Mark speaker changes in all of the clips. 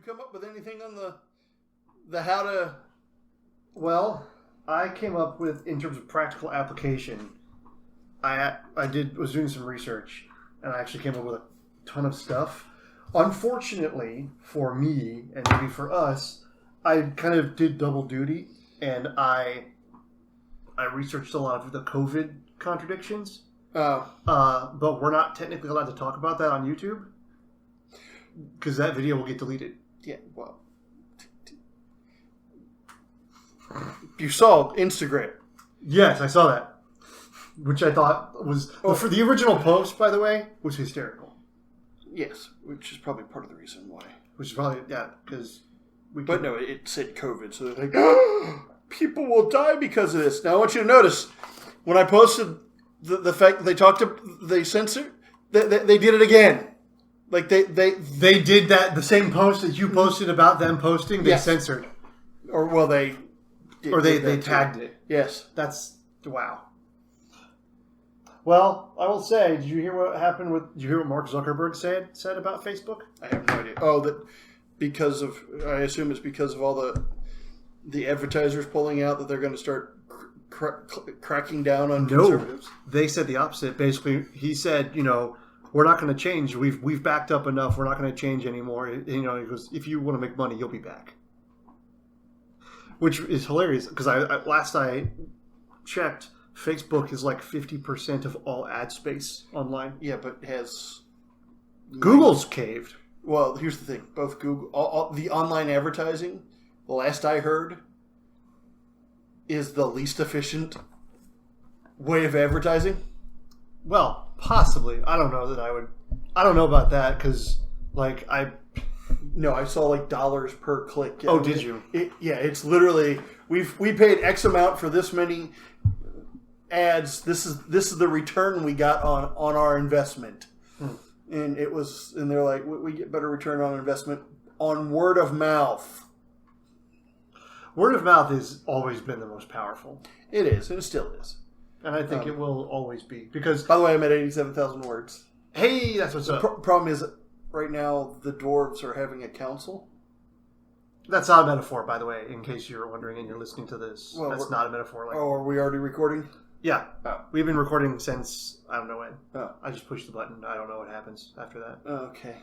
Speaker 1: come up with anything on the how to...
Speaker 2: Well, I came up with, in terms of practical application, I was doing some research, and I actually came up with a ton of stuff. Unfortunately, for me, and maybe for us, I kind of did double duty, and I researched a lot of the COVID contradictions. But we're not technically allowed to talk about that on YouTube, because that video will get deleted.
Speaker 1: Yeah, well... You saw Instagram.
Speaker 2: Yes, I saw that. Which I thought was... for the original post, by the way, was hysterical.
Speaker 1: Yes, which is probably part of the reason why.
Speaker 2: Which is probably... Yeah, because...
Speaker 1: But no, it said COVID, so they're like, people will die because of this. Now, I want you to notice, when I posted the fact that they censored, they did it again. Like, they
Speaker 2: did that, the same post that you posted about them posting, they censored.
Speaker 1: Or, well, they
Speaker 2: tagged it.
Speaker 1: Yes.
Speaker 2: That's... Wow. Well, I will say, did you hear what Mark Zuckerberg said about Facebook?
Speaker 1: I have no idea. Oh, that I assume it's because of all the advertisers pulling out that they're going to start cracking down on conservatives.
Speaker 2: They said the opposite. Basically, he said, we're not going to change. We've backed up enough. We're not going to change anymore. He goes, if you want to make money, you'll be back. Which is hilarious because last I checked, Facebook is like 50% of all ad space online.
Speaker 1: Yeah, but has...
Speaker 2: Google's caved.
Speaker 1: Well, here's the thing. Both Google... the online advertising, the last I heard, is the least efficient way of advertising.
Speaker 2: Well, possibly. I don't know about that because,
Speaker 1: No, I saw dollars per click.
Speaker 2: Oh, did you?
Speaker 1: It's literally we paid X amount for this many ads. This is the return we got on our investment, and they're like, we get better return on investment on word of mouth.
Speaker 2: Word of mouth has always been the most powerful.
Speaker 1: It is, and it still is,
Speaker 2: and I think it will always be because.
Speaker 1: By the way, I'm at 87,000 words.
Speaker 2: Hey, that's what's up.
Speaker 1: Problem is, right now the dwarves are having a council.
Speaker 2: That's not a metaphor, by the way, in case you're wondering and you're listening to this. Well, that's not a metaphor.
Speaker 1: Are we already recording?
Speaker 2: Yeah. Oh. We've been recording since, I don't know when.
Speaker 1: Oh.
Speaker 2: I just pushed the button. I don't know what happens after that.
Speaker 1: Okay.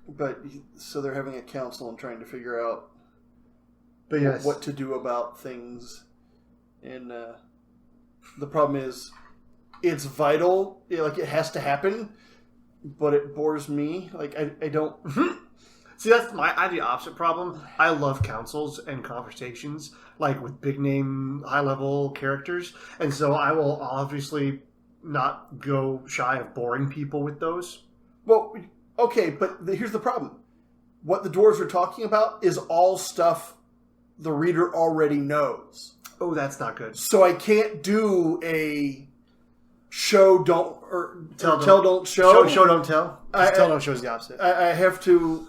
Speaker 1: But, so they're having a council and trying to figure out what to do about things. And the problem is, it's vital. It has to happen. But it bores me. I don't...
Speaker 2: See, I have the opposite problem. I love councils and conversations, with big-name, high-level characters. And so I will obviously not go shy of boring people with those.
Speaker 1: Well, okay, but here's the problem. What the dwarves are talking about is all stuff the reader already knows.
Speaker 2: Oh, that's not good.
Speaker 1: So I can't do a... Show don't or tell don't show.
Speaker 2: Show don't tell. Tell don't show is the opposite.
Speaker 1: I have to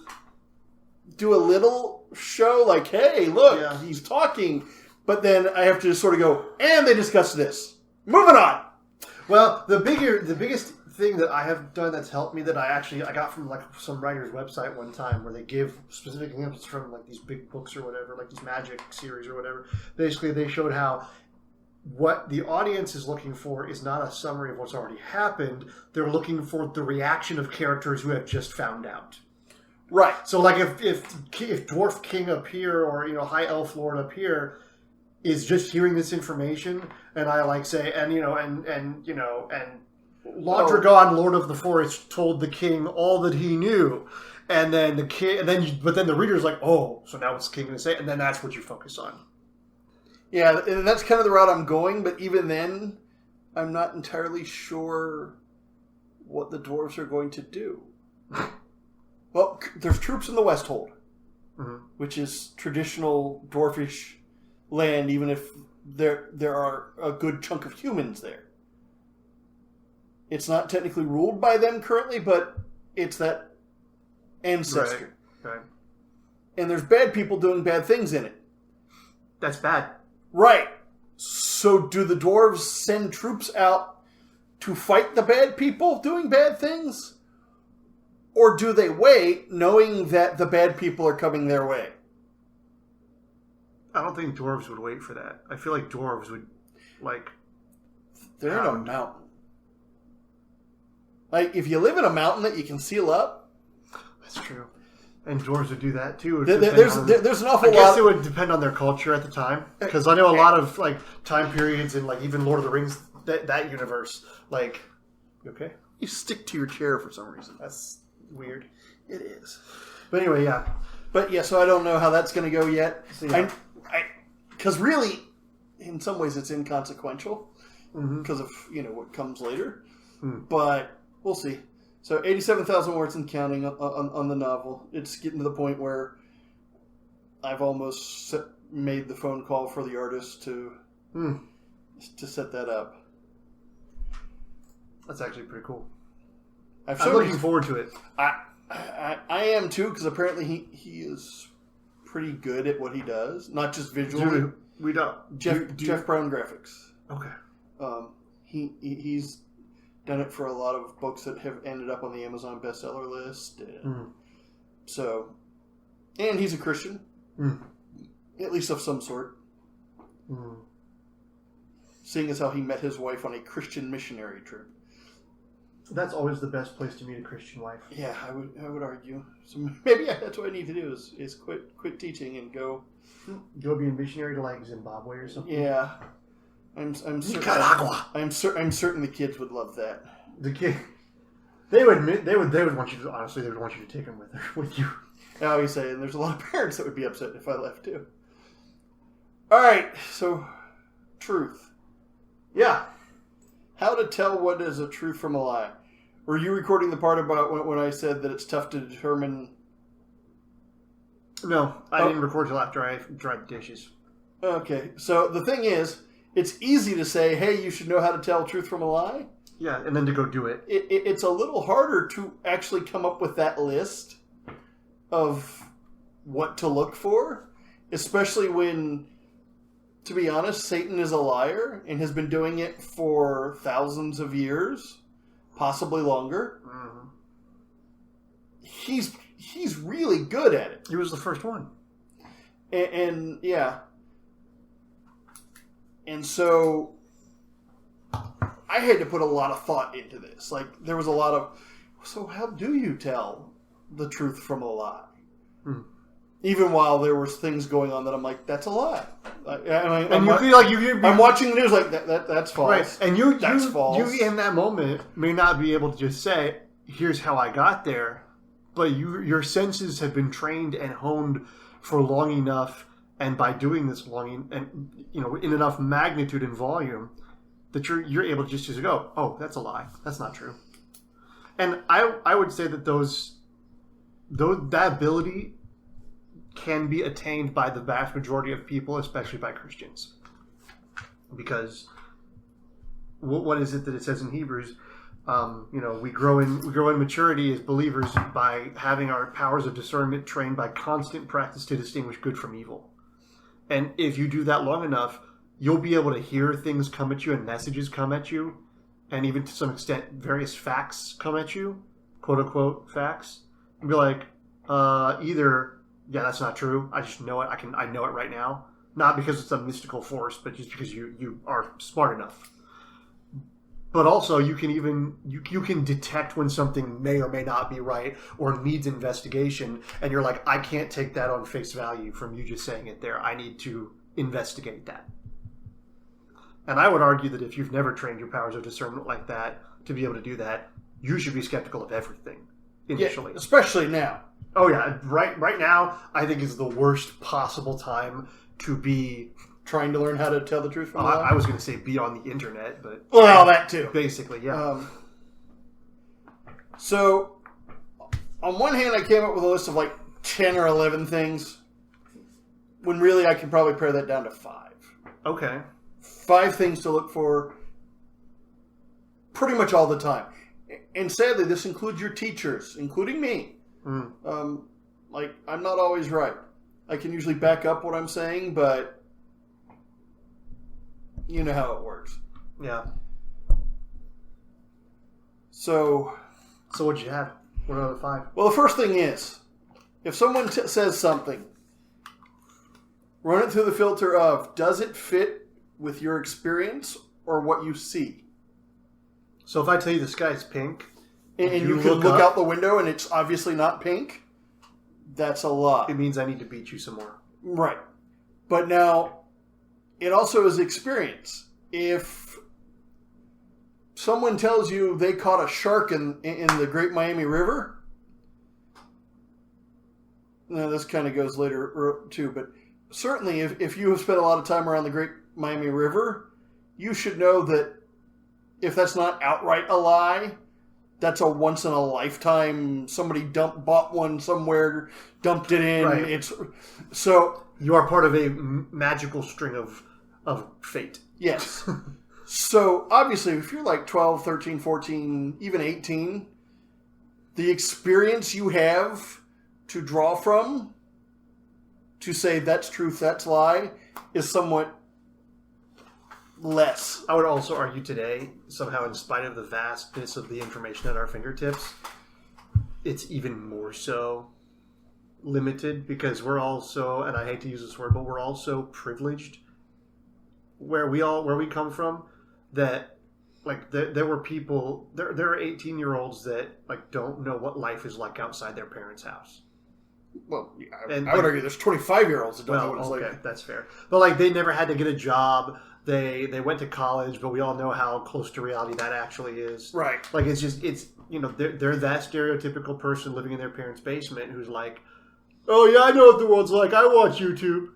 Speaker 1: do a little show hey, look, he's talking, but then I have to just sort of go, and they discuss this. Moving on.
Speaker 2: Well, the biggest thing that I have done that's helped me that I got from some writer's website one time where they give specific examples from these big books or whatever, these magic series or whatever. Basically, they showed how what the audience is looking for is not a summary of what's already happened. They're looking for the reaction of characters who have just found out.
Speaker 1: Right.
Speaker 2: So, if Dwarf King up here or High Elf Lord up here is just hearing this information, and I say and Ladragon, Lord of the Forest, told the king all that he knew, and then but then the reader's oh, so now what's the king going to say? And then that's what you focus on.
Speaker 1: Yeah, and that's kind of the route I'm going, but even then, I'm not entirely sure what the dwarves are going to do. Well, there's troops in the Westhold, which is traditional dwarfish land, even if there are a good chunk of humans there. It's not technically ruled by them currently, but it's that ancestry.
Speaker 2: Right.
Speaker 1: And there's bad people doing bad things in it.
Speaker 2: That's bad.
Speaker 1: Right. So do the dwarves send troops out to fight the bad people doing bad things? Or do they wait, knowing that the bad people are coming their way?
Speaker 2: I don't think dwarves would wait for that. I feel like dwarves would, like...
Speaker 1: There ain't no mountain. Like, if you live in a mountain that you can seal up...
Speaker 2: That's true. And dwarves would do that, too.
Speaker 1: There's an awful lot...
Speaker 2: I guess it would depend on their culture at the time. Because I know a lot of, like, time periods in, like, even Lord of the Rings, that universe, like... You okay?
Speaker 1: You stick to your chair for some reason.
Speaker 2: That's weird.
Speaker 1: It is.
Speaker 2: But anyway, yeah.
Speaker 1: But, yeah, so I don't know how that's going to go yet.
Speaker 2: So, yeah.
Speaker 1: Because really, in some ways, it's inconsequential because of what comes later. But we'll see. So 87,000 words and counting on the novel. It's getting to the point where I've almost made the phone call for the artist to set that up.
Speaker 2: That's actually pretty cool.
Speaker 1: I'm
Speaker 2: looking forward to it.
Speaker 1: I am too, because apparently he is pretty good at what he does, not just visually.
Speaker 2: We don't.
Speaker 1: Jeff Brown Graphics.
Speaker 2: Okay.
Speaker 1: He's done it for a lot of books that have ended up on the Amazon bestseller list. So, and he's a Christian, at least of some sort. Seeing as how he met his wife on a Christian missionary trip.
Speaker 2: That's always the best place to meet a Christian wife.
Speaker 1: Yeah, I would argue. So maybe that's what I need to do is quit teaching and go
Speaker 2: be a missionary to like Zimbabwe or something.
Speaker 1: Yeah, I'm certain.
Speaker 2: Nicaragua.
Speaker 1: I'm certain the kids would love that.
Speaker 2: The kid, they would want you to, honestly, they would want you to take them with you.
Speaker 1: I always say, and there's a lot of parents that would be upset if I left too. All right, so truth.
Speaker 2: Yeah.
Speaker 1: How to tell what is a truth from a lie. Were you recording the part about when I said that it's tough to determine?
Speaker 2: No, I didn't record till after I dried the dishes.
Speaker 1: Okay, so the thing is, it's easy to say, hey, you should know how to tell truth from a lie.
Speaker 2: Yeah, and then to go do it.
Speaker 1: It's a little harder to actually come up with that list of what to look for, especially when, to be honest, Satan is a liar and has been doing it for thousands of years, possibly longer. He's really good at it.
Speaker 2: He was the first one.
Speaker 1: And yeah. And so I had to put a lot of thought into this. Like, there was a lot of, so how do you tell the truth from a lie? Even while there was things going on that I'm like, that's a lie. I'm watching the news like that's false.
Speaker 2: Right. And that's false. You in that moment may not be able to just say, here's how I got there, but your senses have been trained and honed for long enough, and by doing this long and in enough magnitude and volume that you're able to just go, oh, that's a lie. That's not true. And I would say that that ability can be attained by the vast majority of people, especially by Christians. Because what is it that it says in Hebrews? We grow in maturity as believers by having our powers of discernment trained by constant practice to distinguish good from evil. And if you do that long enough, you'll be able to hear things come at you and messages come at you, and even to some extent various facts come at you, quote unquote facts, and be like, either, yeah, that's not true, I just know it, I know it right now, not because it's a mystical force, but just because you are smart enough. But also, you can detect when something may or may not be right or needs investigation, and you're like, I can't take that on face value from you just saying it there. I need to investigate that. And I would argue that if you've never trained your powers of discernment like that to be able to do that, you should be skeptical of everything initially.
Speaker 1: Yeah, especially now.
Speaker 2: Oh yeah, right now, I think is the worst possible time to be
Speaker 1: trying to learn how to tell the truth from a lie.
Speaker 2: I was going to say be on the internet, but
Speaker 1: well, that too.
Speaker 2: Basically, yeah.
Speaker 1: So, on one hand, I came up with a list of like 10 or 11 things, when really I can probably pare that down to 5.
Speaker 2: Okay.
Speaker 1: 5 things to look for pretty much all the time. And sadly, this includes your teachers, including me. I'm not always right. I can usually back up what I'm saying, but you know how it works.
Speaker 2: Yeah.
Speaker 1: So
Speaker 2: what'd you have? What are the 5?
Speaker 1: Well, the first thing is, if someone says something, run it through the filter of, does it fit with your experience or what you see?
Speaker 2: So if I tell you the sky's pink,
Speaker 1: and you can look out the window and it's obviously not pink, that's a lie.
Speaker 2: It means I need to beat you some more.
Speaker 1: Right. But now, it also is experience. If someone tells you they caught a shark in the Great Miami River, now this kind of goes later too, but certainly if you have spent a lot of time around the Great Miami River, you should know that if that's not outright a lie, that's a once in a lifetime. Somebody bought one somewhere, dumped it in.
Speaker 2: Right.
Speaker 1: So
Speaker 2: you are part of a magical string of fate.
Speaker 1: Yes. So obviously, if you're like 12, 13, 14, even 18, the experience you have to draw from to say that's truth, that's lie, is somewhat less.
Speaker 2: I would also argue today, somehow in spite of the vastness of the information at our fingertips, it's even more so limited because we're also, and I hate to use this word, but we're also privileged where we come from, that like there were people, there are 18-year-olds that like don't know what life is like outside their parents' house.
Speaker 1: Well, I would argue there's 25-year-olds that don't know what it's like.
Speaker 2: That's fair. But like they never had to get a job. They went to college, but we all know how close to reality that actually is.
Speaker 1: Right.
Speaker 2: Like it's they're that stereotypical person living in their parents' basement who's like, oh yeah, I know what the world's like. I watch YouTube.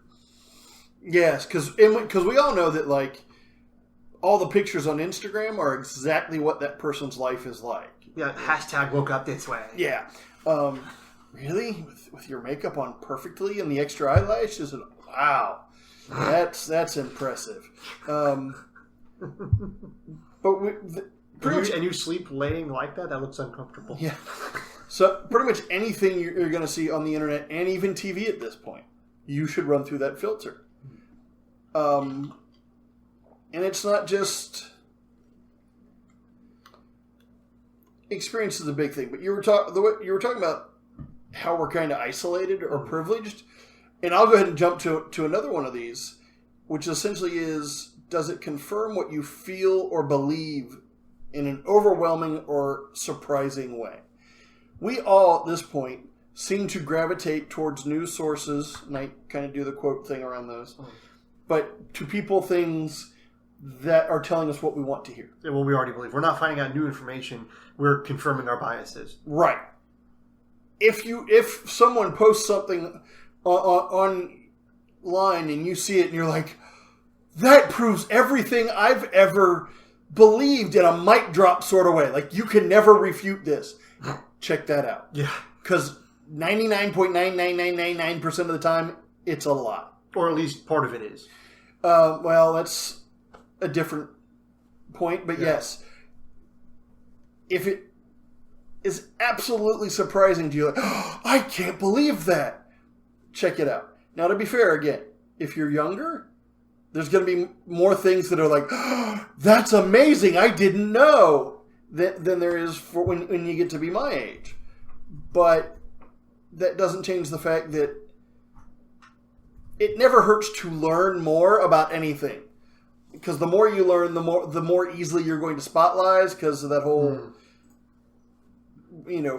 Speaker 1: Yes, because we all know that like all the pictures on Instagram are exactly what that person's life is like.
Speaker 2: Yeah. Hashtag woke up this way.
Speaker 1: Yeah. Really? With your makeup on perfectly and the extra eyelashes? And wow. That's impressive. But
Speaker 2: you sleep laying like that? That looks uncomfortable.
Speaker 1: Yeah. So pretty much anything you're going to see on the internet and even TV at this point, you should run through that filter. And it's not just experience is a big thing, but you were talking about how we're kind of isolated or privileged. And I'll go ahead and jump to another one of these, which essentially is, does it confirm what you feel or believe in an overwhelming or surprising way? We all, at this point, seem to gravitate towards news sources, and I kind of do the quote thing around those, but to people, things that are telling us what we want to hear.
Speaker 2: Yeah, well, we already believe. We're not finding out new information. We're confirming our biases.
Speaker 1: Right. If someone posts something online and you see it and you're like, that proves everything I've ever believed in a mic drop sort of way. Like, you can never refute this. Check that out.
Speaker 2: Yeah.
Speaker 1: Because 99.99999% of the time, it's a lie.
Speaker 2: Or at least part of it is.
Speaker 1: Well, that's a different point. But yes, if it is absolutely surprising to you, like, oh, I can't believe that, check it out. Now, to be fair, again, if you're younger, there's going to be more things that are like, oh, that's amazing, I didn't know, than there is for when you get to be my age. But that doesn't change the fact that it never hurts to learn more about anything. Because the more you learn, the more easily you're going to spot lies, because of that whole,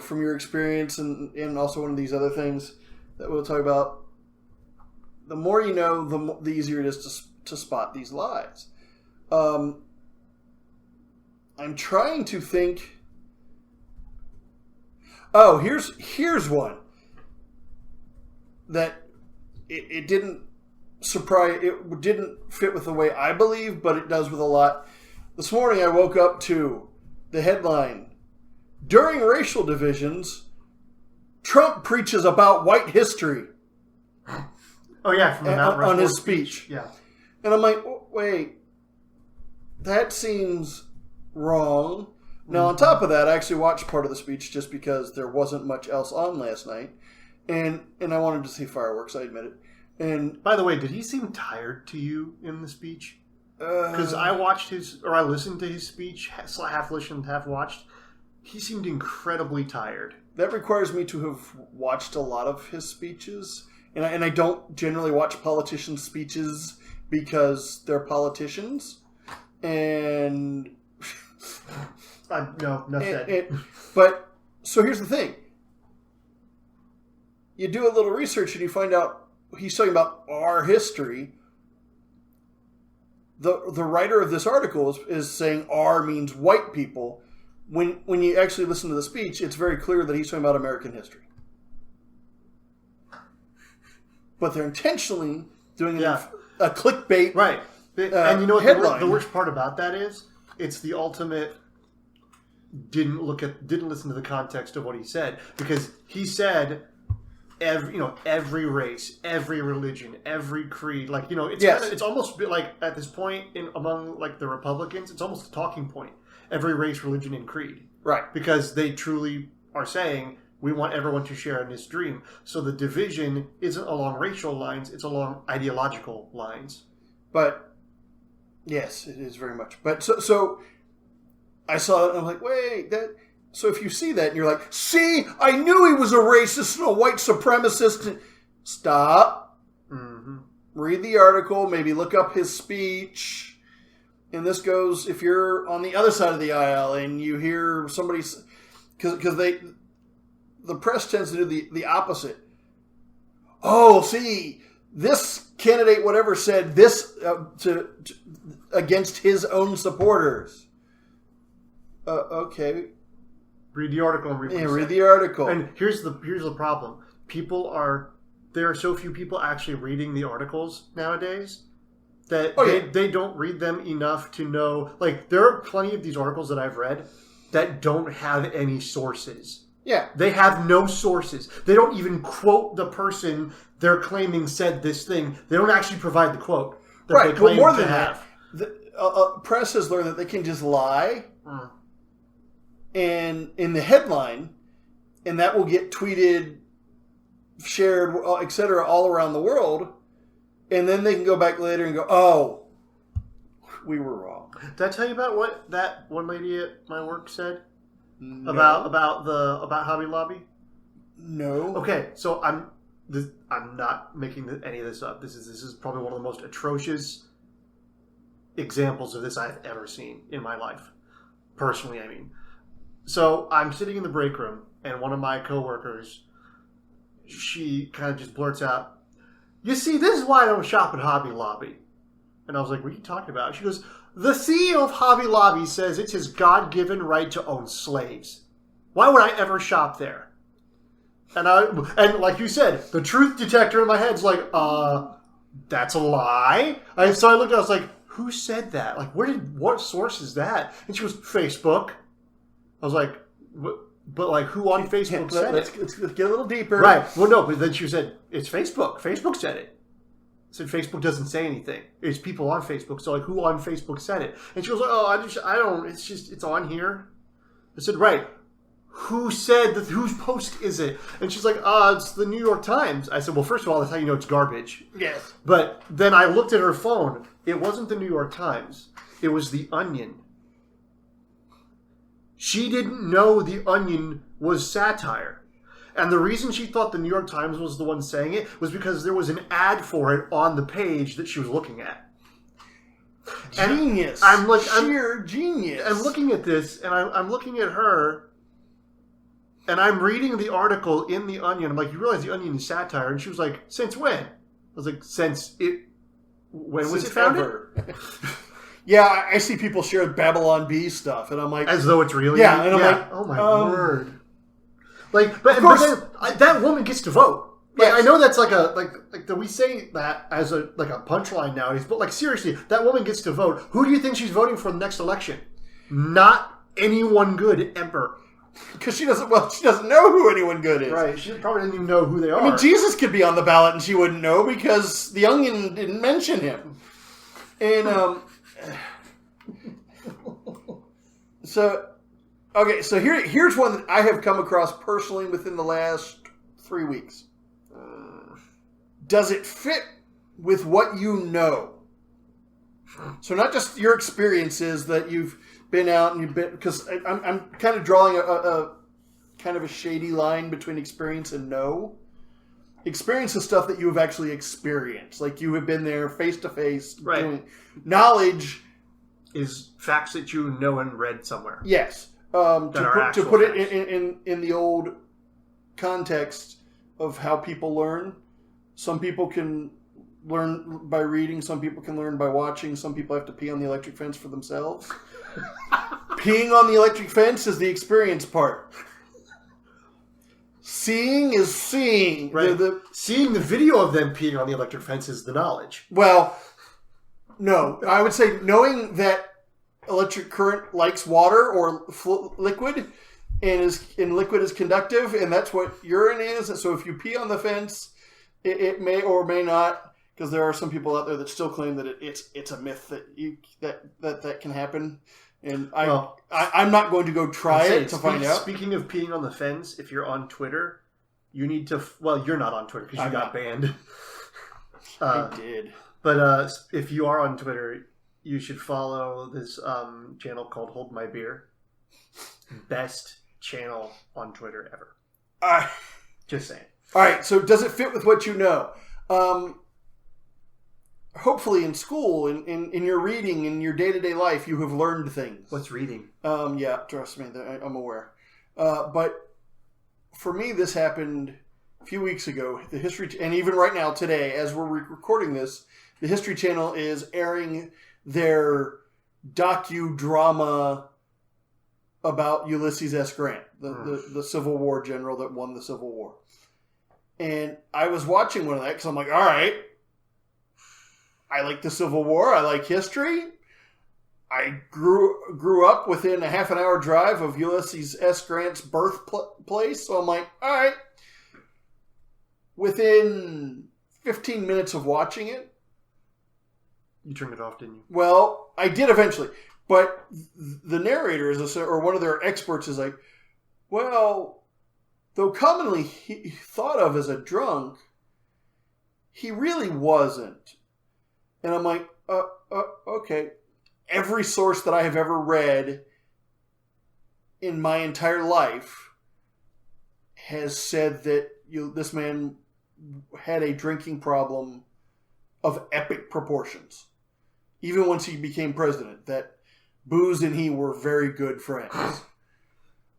Speaker 1: from your experience and also one of these other things that we'll talk about. The more you know, the easier it is to spot these lies. I'm trying to think. Oh, here's one that it didn't surprise. It didn't fit with the way I believe, but it does with a lot. This morning I woke up to the headline: during racial divisions, Trump preaches about white history.
Speaker 2: Oh yeah, from the Mount Rushmore
Speaker 1: on his speech.
Speaker 2: Yeah,
Speaker 1: and I'm like, wait, that seems wrong. Now, on top of that, I actually watched part of the speech just because there wasn't much else on last night, and I wanted to see fireworks. I admit it. And
Speaker 2: by the way, did he seem tired to you in the speech? Because I listened to his speech, half listened, half watched. He seemed incredibly tired.
Speaker 1: That requires me to have watched a lot of his speeches. And I don't generally watch politicians' speeches because they're politicians. And...
Speaker 2: no, not that.
Speaker 1: But, so here's the thing. You do a little research and you find out he's talking about our history. The writer of this article is saying "our" means white people. When you actually listen to the speech, it's very clear that he's talking about American history. But they're intentionally doing a clickbait,
Speaker 2: right? And you know what
Speaker 1: headline.
Speaker 2: The worst part about that is, it's the ultimate. Didn't listen to the context of what he said, because he said every race, every religion, every creed. Like, it's almost like at this point among like the Republicans, it's almost a talking point. Every race, religion, and creed.
Speaker 1: Right.
Speaker 2: Because they truly are saying, we want everyone to share in this dream. So the division isn't along racial lines, it's along ideological lines.
Speaker 1: But, yes, it is very much. But, so I saw it and I'm like, wait, that... So if you see that and you're like, see, I knew he was a racist and a white supremacist. Stop.
Speaker 2: Mm-hmm.
Speaker 1: Read the article, maybe look up his speech. And this goes, if you're on the other side of the aisle and you hear somebody, because the press tends to do the opposite. Oh, see, this candidate, whatever, said this to against his own supporters. Okay.
Speaker 2: Read the article and
Speaker 1: read the article.
Speaker 2: And here's the problem. There are so few people actually reading the articles nowadays that they don't read them enough to know. Like, there are plenty of these articles that I've read that don't have any sources.
Speaker 1: Yeah.
Speaker 2: They have no sources. They don't even quote the person they're claiming said this thing. They don't actually provide the quote that they claim
Speaker 1: more
Speaker 2: to
Speaker 1: than
Speaker 2: have.
Speaker 1: That, the press has learned that they can just lie and in the headline, and that will get tweeted, shared, etc., all around the world. And then they can go back later and go, oh, we were wrong.
Speaker 2: Did I tell you about what that one lady at my work said?
Speaker 1: No.
Speaker 2: About Hobby Lobby?
Speaker 1: No.
Speaker 2: Okay, so I'm not making any of this up. This is probably one of the most atrocious examples of this I've ever seen in my life. Personally, I mean. So I'm sitting in the break room, and one of my coworkers, she kind of just blurts out, "You see, this is why I don't shop at Hobby Lobby." And I was like, "What are you talking about?" She goes, "The CEO of Hobby Lobby says it's his God-given right to own slaves. Why would I ever shop there?" And like you said, the truth detector in my head's like, that's a lie. So I looked at it, I was like, who said that? Like, what source is that? And she goes, Facebook. I was like, but like, who on Facebook said it?
Speaker 1: Let's get a little deeper.
Speaker 2: Right. Well, no, but then she said, it's Facebook. Facebook said it. I said, Facebook doesn't say anything. It's people on Facebook. So like, who on Facebook said it? And she was like, I don't, it's on here. I said, right. Who said that? Whose post is it? And she's like, it's the New York Times. I said, well, first of all, that's how you know it's garbage.
Speaker 1: Yes.
Speaker 2: But then I looked at her phone. It wasn't the New York Times. It was the Onion. She didn't know the Onion was satire. And the reason she thought the New York Times was the one saying it was because there was an ad for it on the page that she was looking at.
Speaker 1: Genius. Sheer genius.
Speaker 2: I'm looking at this, and I'm looking at her, and I'm reading the article in the Onion. I'm like, you realize the Onion is satire? And she was like, since when? I was like, when was it founded?
Speaker 1: Yeah, I see people share Babylon Bee stuff, and I'm like...
Speaker 2: As though it's real?
Speaker 1: Yeah, and I'm like...
Speaker 2: Oh, my word. Like, but that woman gets to vote. Like, yes. I know that's like we say that as a punchline nowadays, but like, seriously, that woman gets to vote. Who do you think she's voting for the next election? Not anyone good ever.
Speaker 1: Because she doesn't know who anyone good is.
Speaker 2: Right. She probably doesn't even know who they are.
Speaker 1: I mean, Jesus could be on the ballot and she wouldn't know because the Onion didn't mention him. And, so here's one that I have come across personally within the last 3 weeks. Does it fit with what you know? So not just your experiences that you've been out and you've been, because I'm kind of drawing a kind of a shady line between experience and know. Experience is stuff that you have actually experienced, like you have been there face to face.
Speaker 2: Right.
Speaker 1: Knowledge
Speaker 2: is facts that you know and read somewhere.
Speaker 1: Yes. To put it in the old context of how people learn, some people can learn by reading, some people can learn by watching, some people have to pee on the electric fence for themselves. Peeing on the electric fence is the experience part. Seeing is seeing.
Speaker 2: Right. Seeing the video of them peeing on the electric fence is the knowledge.
Speaker 1: Well, no. I would say knowing that electric current likes water or liquid, and liquid is conductive, and that's what urine is. So if you pee on the fence, it may or may not, because there are some people out there that still claim that it's a myth that can happen. And I'm not going to go try it to find out.
Speaker 2: Speaking of peeing on the fence, if you're on Twitter, you need to... Well, you're not on Twitter because you got banned.
Speaker 1: I did.
Speaker 2: But if you are on Twitter, you should follow this channel called Hold My Beer. Best channel on Twitter ever. Just saying.
Speaker 1: All right, so does it fit with what you know? Hopefully in school, in your reading, in your day-to-day life, you have learned things.
Speaker 2: What's reading?
Speaker 1: Yeah, trust me, I'm aware. But for me, this happened a few weeks ago. The History, and even right now, today, as we're recording this, the History Channel is airing their docudrama about Ulysses S. Grant, the Civil War general that won the Civil War. And I was watching one of that because I'm like, all right, I like the Civil War. I like history. I grew up within a half an hour drive of Ulysses S. Grant's birthplace. So I'm like, all right. Within 15 minutes of watching it.
Speaker 2: You turned it off, didn't you?
Speaker 1: Well, I did eventually. But the narrator, or one of their experts, is like, well, though commonly thought of as a drunk, he really wasn't. And I'm like, okay. Every source that I have ever read in my entire life has said that this man had a drinking problem of epic proportions. Even once he became president, that booze and he were very good friends.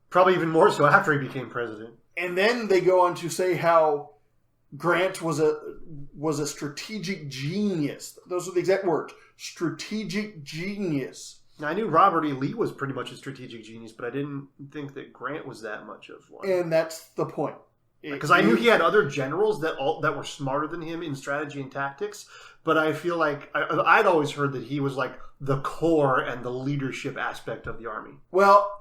Speaker 2: Probably even more so after he became president.
Speaker 1: And then they go on to say how Grant was a strategic genius. Those are the exact words. Strategic genius.
Speaker 2: Now, I knew Robert E. Lee was pretty much a strategic genius, but I didn't think that Grant was that much of one.
Speaker 1: And that's the point.
Speaker 2: Because I knew he had other generals that were smarter than him in strategy and tactics, but I feel like I'd always heard that he was like the core and the leadership aspect of the army.
Speaker 1: Well,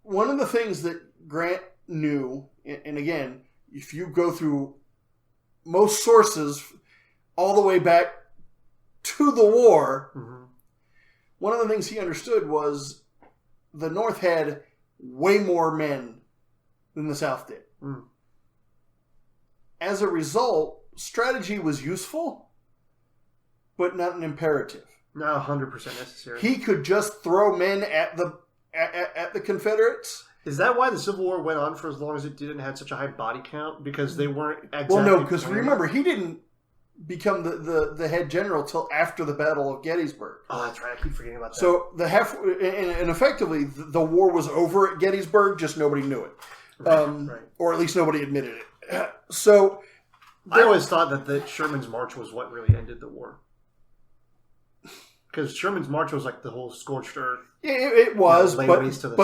Speaker 1: one of the things that Grant knew, and again, if you go through most sources all the way back to the war, one of the things he understood was the North had way more men than the South did. As a result, strategy was useful, but not an imperative.
Speaker 2: Not 100% necessary.
Speaker 1: He could just throw men at the Confederates.
Speaker 2: Is that why the Civil War went on for as long as it did and had such a high body count? Because they weren't exactly...
Speaker 1: Well, no, because remember, he didn't become the head general till after the Battle of Gettysburg.
Speaker 2: Oh, that's right. I keep forgetting about that.
Speaker 1: So and effectively, the war was over at Gettysburg, just nobody knew it.
Speaker 2: Right.
Speaker 1: Or at least nobody admitted it. So...
Speaker 2: I always thought that Sherman's March was what really ended the war. Because Sherman's March was like the whole scorched earth.
Speaker 1: It was, but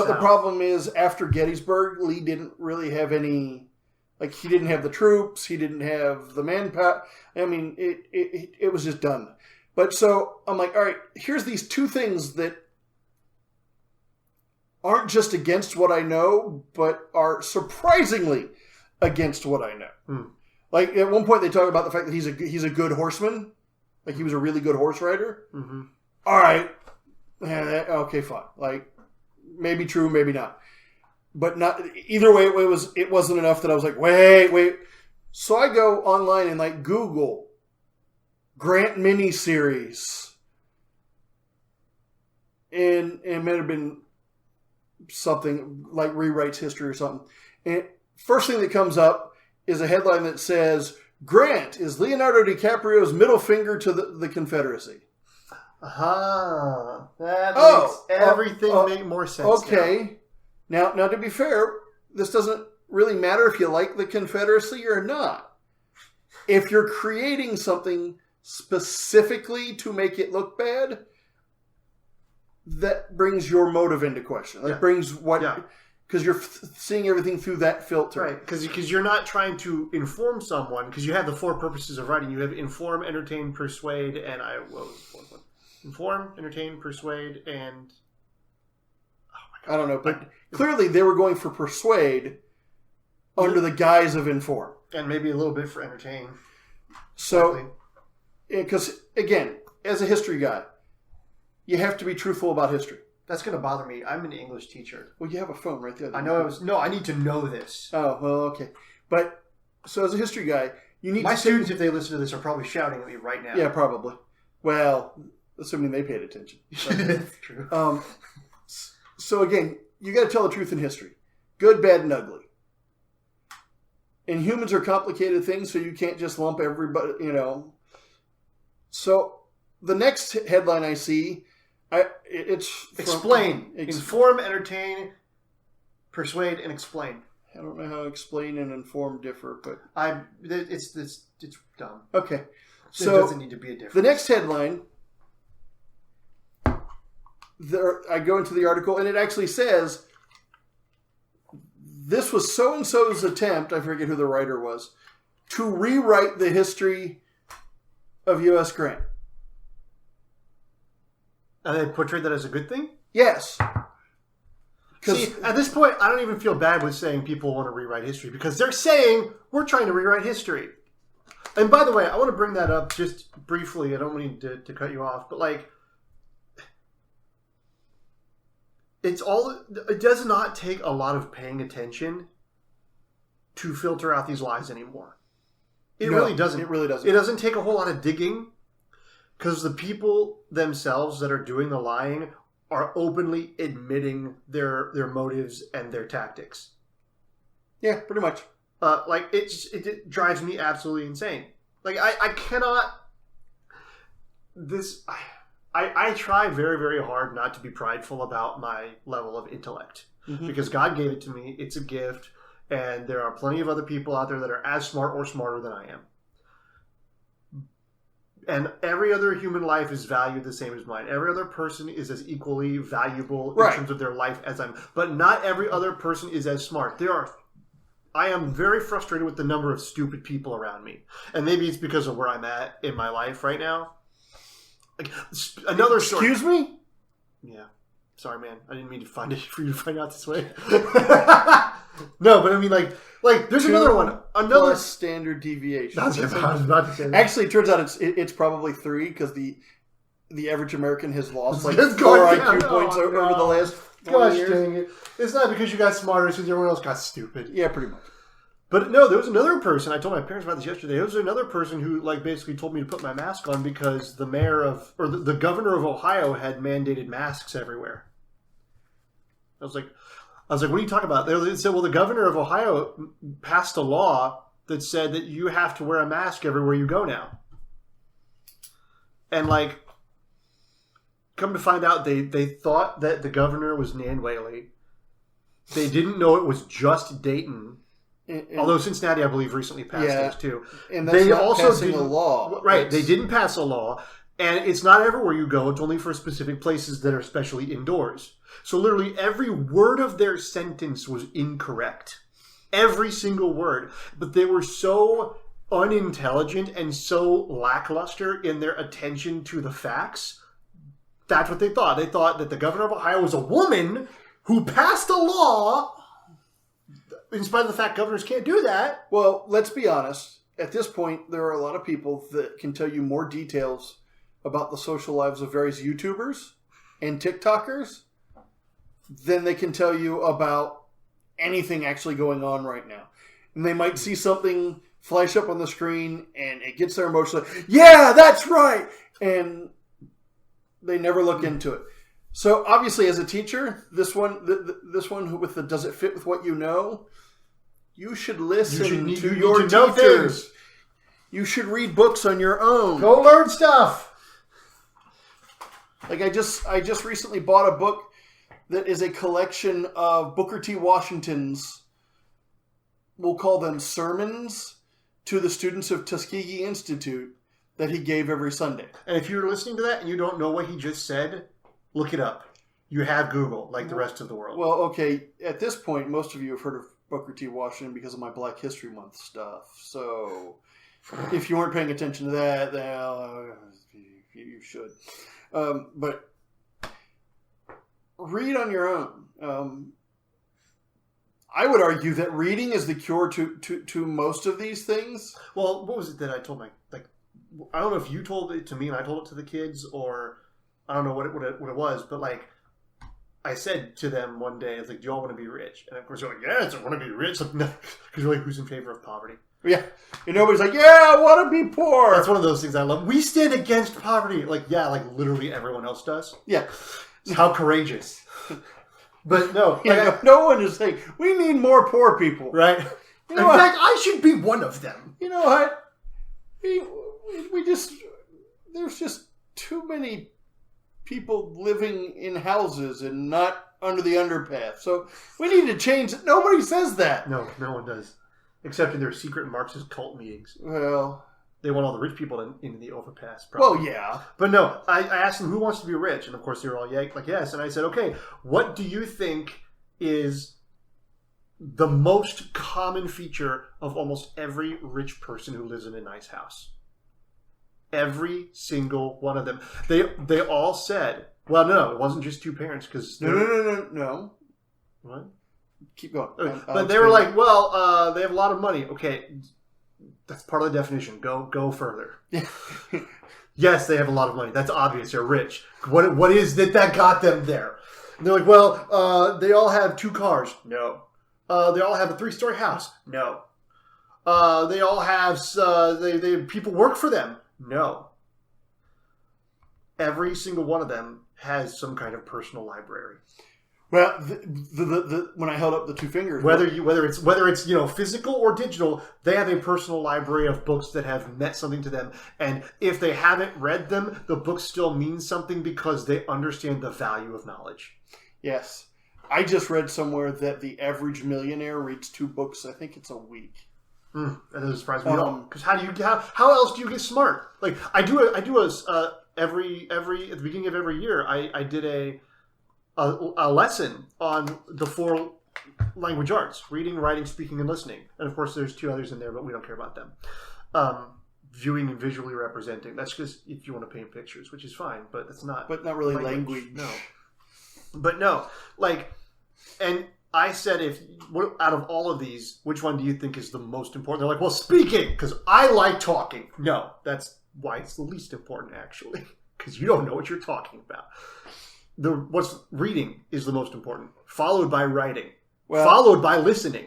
Speaker 2: the
Speaker 1: problem is, after Gettysburg, Lee didn't really have any... Like, he didn't have the troops, he didn't have the manpower. I mean, it was just done. But so, I'm like, all right, here's these two things that aren't just against what I know, but are surprisingly against what I know. Like, at one point they talk about the fact that he's a good horseman. Like, he was a really good horse rider. All right. Okay, fine. Like, maybe true, maybe not. But not either way. It wasn't enough that I was like, wait. So I go online and like Google Grant miniseries, and it might have been something like rewrites history or something. And first thing that comes up is a headline that says, Grant is Leonardo DiCaprio's middle finger to the Confederacy.
Speaker 2: That makes everything make more sense.
Speaker 1: Okay. Now, to be fair, this doesn't really matter if you like the Confederacy or not. If you're creating something specifically to make it look bad, that brings your motive into question. That brings what... Yeah. Because you're seeing everything through that filter.
Speaker 2: Right, because you're not trying to inform someone, because you have the 4 purposes of writing. You have inform, entertain, persuade, and what was the 4th one? Inform, entertain, persuade, and...
Speaker 1: Oh my God. I don't know, but clearly they were going for persuade under the guise of inform.
Speaker 2: And maybe a little bit for entertain.
Speaker 1: So, because, again, as a history guy, you have to be truthful about history.
Speaker 2: That's going to bother me. I'm an English teacher.
Speaker 1: Well, you have a phone right there.
Speaker 2: I know. I need to know this.
Speaker 1: Oh, well, okay. But, so as a history guy, you need
Speaker 2: My students, if they listen to this, are probably shouting at me right now.
Speaker 1: Yeah, probably. Well, assuming they paid attention.
Speaker 2: That's true.
Speaker 1: So again, you got to tell the truth in history. Good, bad, and ugly. And humans are complicated things, so you can't just lump everybody, So, the next headline I see...
Speaker 2: Explain. Inform, entertain, persuade, and explain.
Speaker 1: I don't know how explain and inform differ, but...
Speaker 2: It's dumb.
Speaker 1: Okay.
Speaker 2: So it doesn't need to be a difference.
Speaker 1: The next headline, I go into the article, and it actually says, this was so-and-so's attempt, I forget who the writer was, to rewrite the history of U.S. Grant.
Speaker 2: And they portrayed that as a good thing?
Speaker 1: Yes.
Speaker 2: See, at this point, I don't even feel bad with saying people want to rewrite history because they're saying we're trying to rewrite history. And by the way, I want to bring that up just briefly. I don't mean to cut you off, but it does not take a lot of paying attention to filter out these lies anymore. It really doesn't.
Speaker 1: It really doesn't.
Speaker 2: It doesn't take a whole lot of digging. Because the people themselves that are doing the lying are openly admitting their motives and their tactics.
Speaker 1: Yeah, pretty much.
Speaker 2: It drives me absolutely insane. I cannot... I try very, very hard not to be prideful about my level of intellect. Mm-hmm. Because God gave it to me. It's a gift. And there are plenty of other people out there that are as smart or smarter than I am. And every other human life is valued the same as mine. Every other person is as equally valuable in terms of their life as I'm. But not every other person is as smart. I am very frustrated with the number of stupid people around me. And maybe it's because of where I'm at in my life right now.
Speaker 1: Excuse me?
Speaker 2: Yeah. Sorry, man. I didn't mean for you to find out this way. No, but I mean, there's another one. Another
Speaker 1: standard deviation.
Speaker 2: I was about to say that.
Speaker 1: Actually, it turns out it's probably 3 because the average American has lost 4
Speaker 2: IQ
Speaker 1: points over the last 20 years.
Speaker 2: Dang it. It's not because you got smarter, it's because everyone else got stupid.
Speaker 1: Yeah, pretty much.
Speaker 2: But no, there was another person. I told my parents about this yesterday. There was another person who basically told me to put my mask on because the governor of Ohio had mandated masks everywhere. I was like, what are you talking about? They said, well, the governor of Ohio passed a law that said that you have to wear a mask everywhere you go now. And come to find out, they thought that the governor was Nan Whaley. They didn't know it was just Dayton. Although Cincinnati, I believe, recently passed those too.
Speaker 1: And that's not passing a law.
Speaker 2: Right, they didn't pass a law. And it's not everywhere you go. It's only for specific places that are especially indoors. So literally every word of their sentence was incorrect. Every single word. But they were so unintelligent and so lackluster in their attention to the facts. That's what they thought. They thought that the governor of Ohio was a woman who passed a law. In spite of the fact governors can't do that.
Speaker 1: Well, let's be honest. At this point, there are a lot of people that can tell you more details about the social lives of various YouTubers and TikTokers than they can tell you about anything actually going on right now. And they might see something flash up on the screen and it gets their emotion like, yeah, that's right! And they never look into it. So obviously, as a teacher, this one with the does it fit with what you know? You should listen to your teachers. You should read books on your own.
Speaker 2: Go learn stuff.
Speaker 1: Like I just recently bought a book that is a collection of Booker T. Washington's, we'll call them sermons, to the students of Tuskegee Institute that he gave every Sunday.
Speaker 2: And if you're listening to that and you don't know what he just said, look it up. You have Google, like the rest of the world.
Speaker 1: Well, okay, at this point, most of you have heard of Booker T. Washington because of my Black History Month stuff. So if you weren't paying attention to that, then you should. But read on your own. I would argue that reading is the cure to most of these things.
Speaker 2: Well, what was it that I told I don't know if you told it to me and I told it to the kids, or I don't know what it was, but like I said to them one day, it's like, do you all want to be rich? And of course they're like, yes, I want to be rich. Like, no, because you're like, who's in favor of poverty?
Speaker 1: Yeah. And nobody's like, yeah, I want to be poor.
Speaker 2: That's one of those things I love. We stand against poverty. Like, yeah, like literally everyone else does.
Speaker 1: Yeah.
Speaker 2: How courageous. But no.
Speaker 1: No one is saying, we need more poor people.
Speaker 2: Right? In fact, I should be one of them.
Speaker 1: You know what? We just, there's just too many people living in houses and not under the underpass. So we need to change it. Nobody says that.
Speaker 2: No one does. Except in their secret Marxist cult meetings.
Speaker 1: Well,
Speaker 2: they want all the rich people in the overpass. Probably.
Speaker 1: Well, yeah.
Speaker 2: But no, I asked them who wants to be rich. And of course they were all like, yes. And I said, okay, what do you think is the most common feature of almost every rich person who lives in a nice house? Every single one of them. They all said, well, no, it wasn't just two parents. Because
Speaker 1: No.
Speaker 2: What?
Speaker 1: Keep going.
Speaker 2: But they were like, well, they have a lot of money. Okay, that's part of the definition. Go further. Yes, they have a lot of money. That's obvious. They're rich. What is that got them there? And they're like, well, they all have 2 cars. No. They all have a 3-story house. No. They all have they people work for them. No. Every single one of them has some kind of personal library.
Speaker 1: Well, when I held up the 2 fingers,
Speaker 2: whether it's physical or digital, they have a personal library of books that have meant something to them. And if they haven't read them, the book still means something because they understand the value of knowledge.
Speaker 1: Yes, I just read somewhere that the average millionaire reads 2 books. I think it's a week.
Speaker 2: That doesn't surprise me at all. Because how else do you get smart? Like I do every at the beginning of every year I did a lesson on the 4 language arts: reading, writing, speaking, and listening. And of course, there's 2 others in there, but we don't care about them. Viewing and visually representing. That's just if you want to paint pictures, which is fine, but it's not.
Speaker 1: But not really language.
Speaker 2: No. But no, and I said, out of all of these, which one do you think is the most important? They're like, well, speaking, because I like talking. No, that's why it's the least important, actually, because you don't know what you're talking about. What's reading is the most important, followed by writing, followed by listening.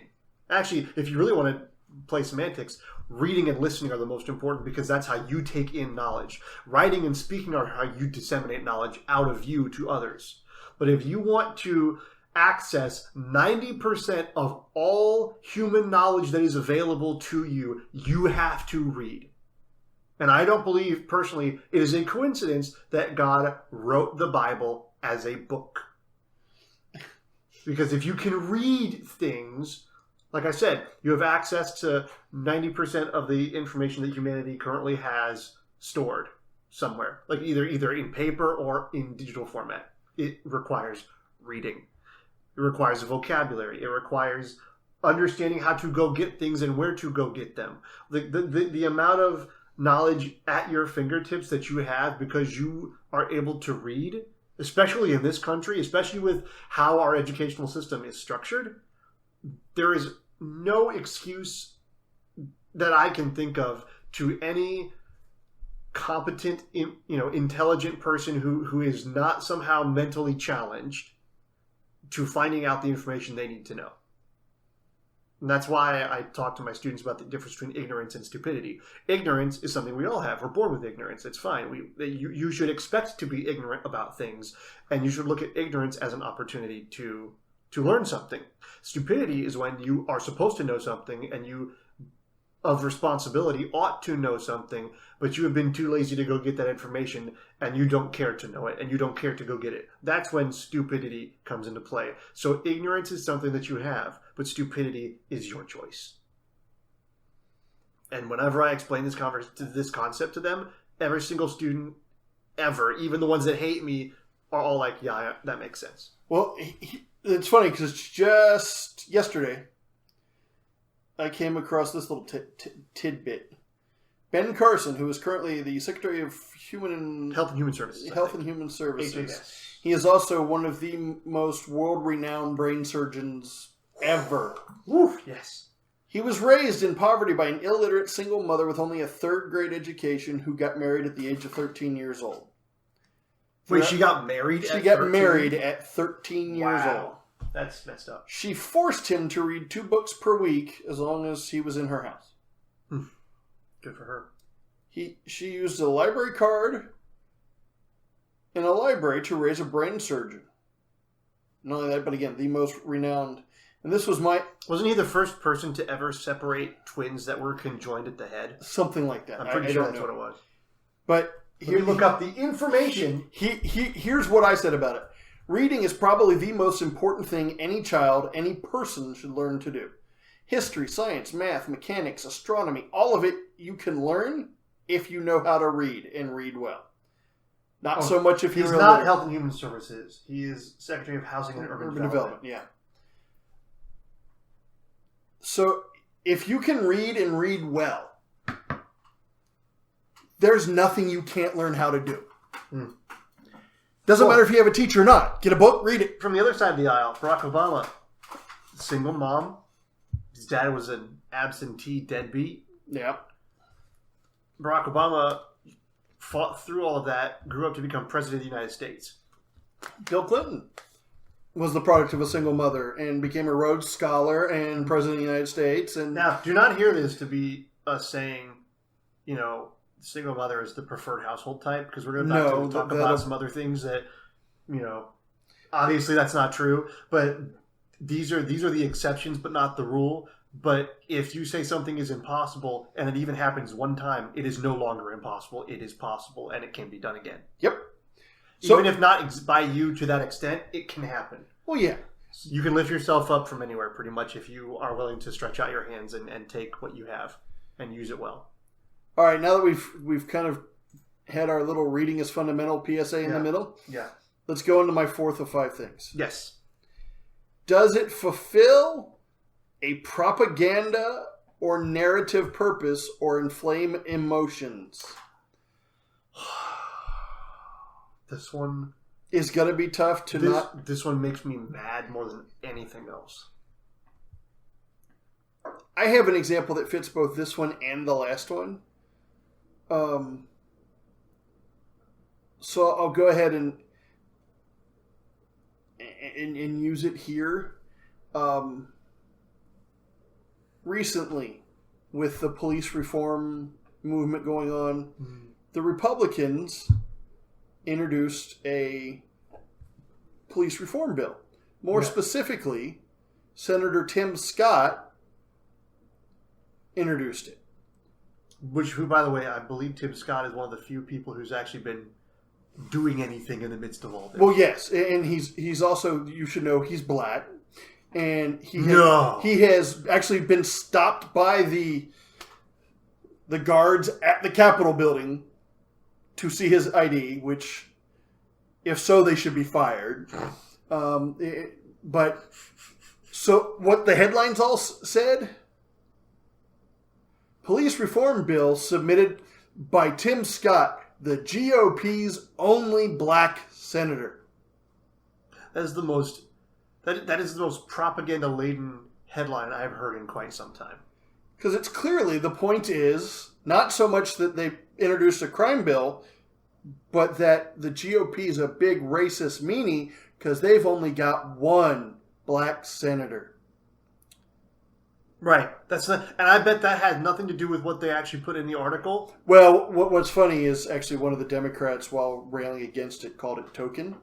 Speaker 2: Actually, if you really want to play semantics, reading and listening are the most important because that's how you take in knowledge. Writing and speaking are how you disseminate knowledge out of you to others. But if you want to access 90% of all human knowledge that is available to you, you have to read. And I don't believe, personally, it is a coincidence that God wrote the Bible as a book. Because if you can read things, like I said, you have access to 90% of the information that humanity currently has stored somewhere. Like either in paper or in digital format. It requires reading. It requires a vocabulary. It requires understanding how to go get things and where to go get them. The amount of knowledge at your fingertips that you have because you are able to read, especially in this country, especially with how our educational system is structured, there is no excuse that I can think of to any competent, intelligent person who is not somehow mentally challenged to finding out the information they need to know. And that's why I talk to my students about the difference between ignorance and stupidity. Ignorance is something we all have. We're born with ignorance. It's fine. You should expect to be ignorant about things, and you should look at ignorance as an opportunity to learn something. Stupidity is when you are supposed to know something and you, of responsibility, ought to know something, but you have been too lazy to go get that information and you don't care to know it and you don't care to go get it. That's when stupidity comes into play. So ignorance is something that you have, but stupidity is your choice. And whenever I explain this concept to them, every single student ever, even the ones that hate me, are all like, yeah, that makes sense.
Speaker 1: Well, it's funny because just yesterday, I came across this little tidbit. Ben Carson, who is currently the Secretary of
Speaker 2: Health and Human Services.
Speaker 1: HHS. He is also one of the most world-renowned brain surgeons ever.
Speaker 2: Woo, yes.
Speaker 1: He was raised in poverty by an illiterate single mother with only a third-grade education who got married at the age of 13 years old.
Speaker 2: Wait, she got married at 13?
Speaker 1: She got married at 13 years old.
Speaker 2: That's messed up.
Speaker 1: She forced him to read 2 books per week as long as he was in her house.
Speaker 2: Good for her.
Speaker 1: She used a library card in a library to raise a brain surgeon. Not only that, but again, the most renowned. And this was
Speaker 2: Wasn't he the first person to ever separate twins that were conjoined at the head?
Speaker 1: Something like that.
Speaker 2: I'm pretty sure that's what it was.
Speaker 1: But
Speaker 2: here, look up the information.
Speaker 1: Here's what I said about it. Reading is probably the most important thing any child, any person should learn to do. History, science, math, mechanics, astronomy, all of it you can learn if you know how to read and read well. Not so much if you're
Speaker 2: He's not Health and Human Services. He is Secretary of Housing and Urban Development.
Speaker 1: Yeah. So if you can read and read well, there's nothing you can't learn how to do. Doesn't matter if you have a teacher or not. Get a book, read it.
Speaker 2: From the other side of the aisle, Barack Obama, single mom. His dad was an absentee deadbeat.
Speaker 1: Yeah.
Speaker 2: Barack Obama fought through all of that, grew up to become president of the United States.
Speaker 1: Bill Clinton was the product of a single mother and became a Rhodes Scholar and president of the United States. And
Speaker 2: now, do not hear this to be us saying, single mother is the preferred household type, because we're going to talk about some other things that, obviously that's not true, but these are the exceptions, but not the rule. But if you say something is impossible and it even happens one time, it is no longer impossible. It is possible and it can be done again.
Speaker 1: Yep.
Speaker 2: So, even if not by you to that extent, it can happen.
Speaker 1: Well, yeah.
Speaker 2: You can lift yourself up from anywhere pretty much if you are willing to stretch out your hands and take what you have and use it well.
Speaker 1: All right, now that we've kind of had our little reading is fundamental PSA in the middle, let's go into my 4th of 5 things.
Speaker 2: Yes.
Speaker 1: Does it fulfill a propaganda or narrative purpose or inflame emotions?
Speaker 2: This one
Speaker 1: is going to be tough to not...
Speaker 2: This one makes me mad more than anything else.
Speaker 1: I have an example that fits both this one and the last one. So I'll go ahead and use it here. Recently, with the police reform movement going on, the Republicans introduced a police reform bill. More specifically, Senator Tim Scott introduced it.
Speaker 2: Who, by the way, I believe Tim Scott is one of the few people who's actually been doing anything in the midst of all this.
Speaker 1: Well, yes, and he's also, you should know, he's black, and he has actually been stopped by the guards at the Capitol building to see his ID, which, if so, they should be fired. But so what the headlines all said? Police reform bill submitted by Tim Scott, the GOP's only black senator.
Speaker 2: That is the most propaganda-laden headline I've heard in quite some time.
Speaker 1: Because it's clearly, the point is not so much that they introduced a crime bill, but that the GOP is a big racist meanie because they've only got one black senator.
Speaker 2: Right. That's not, and I bet that had nothing to do with what they actually put in the article.
Speaker 1: Well, what's funny is actually one of the Democrats, while railing against it, called it token.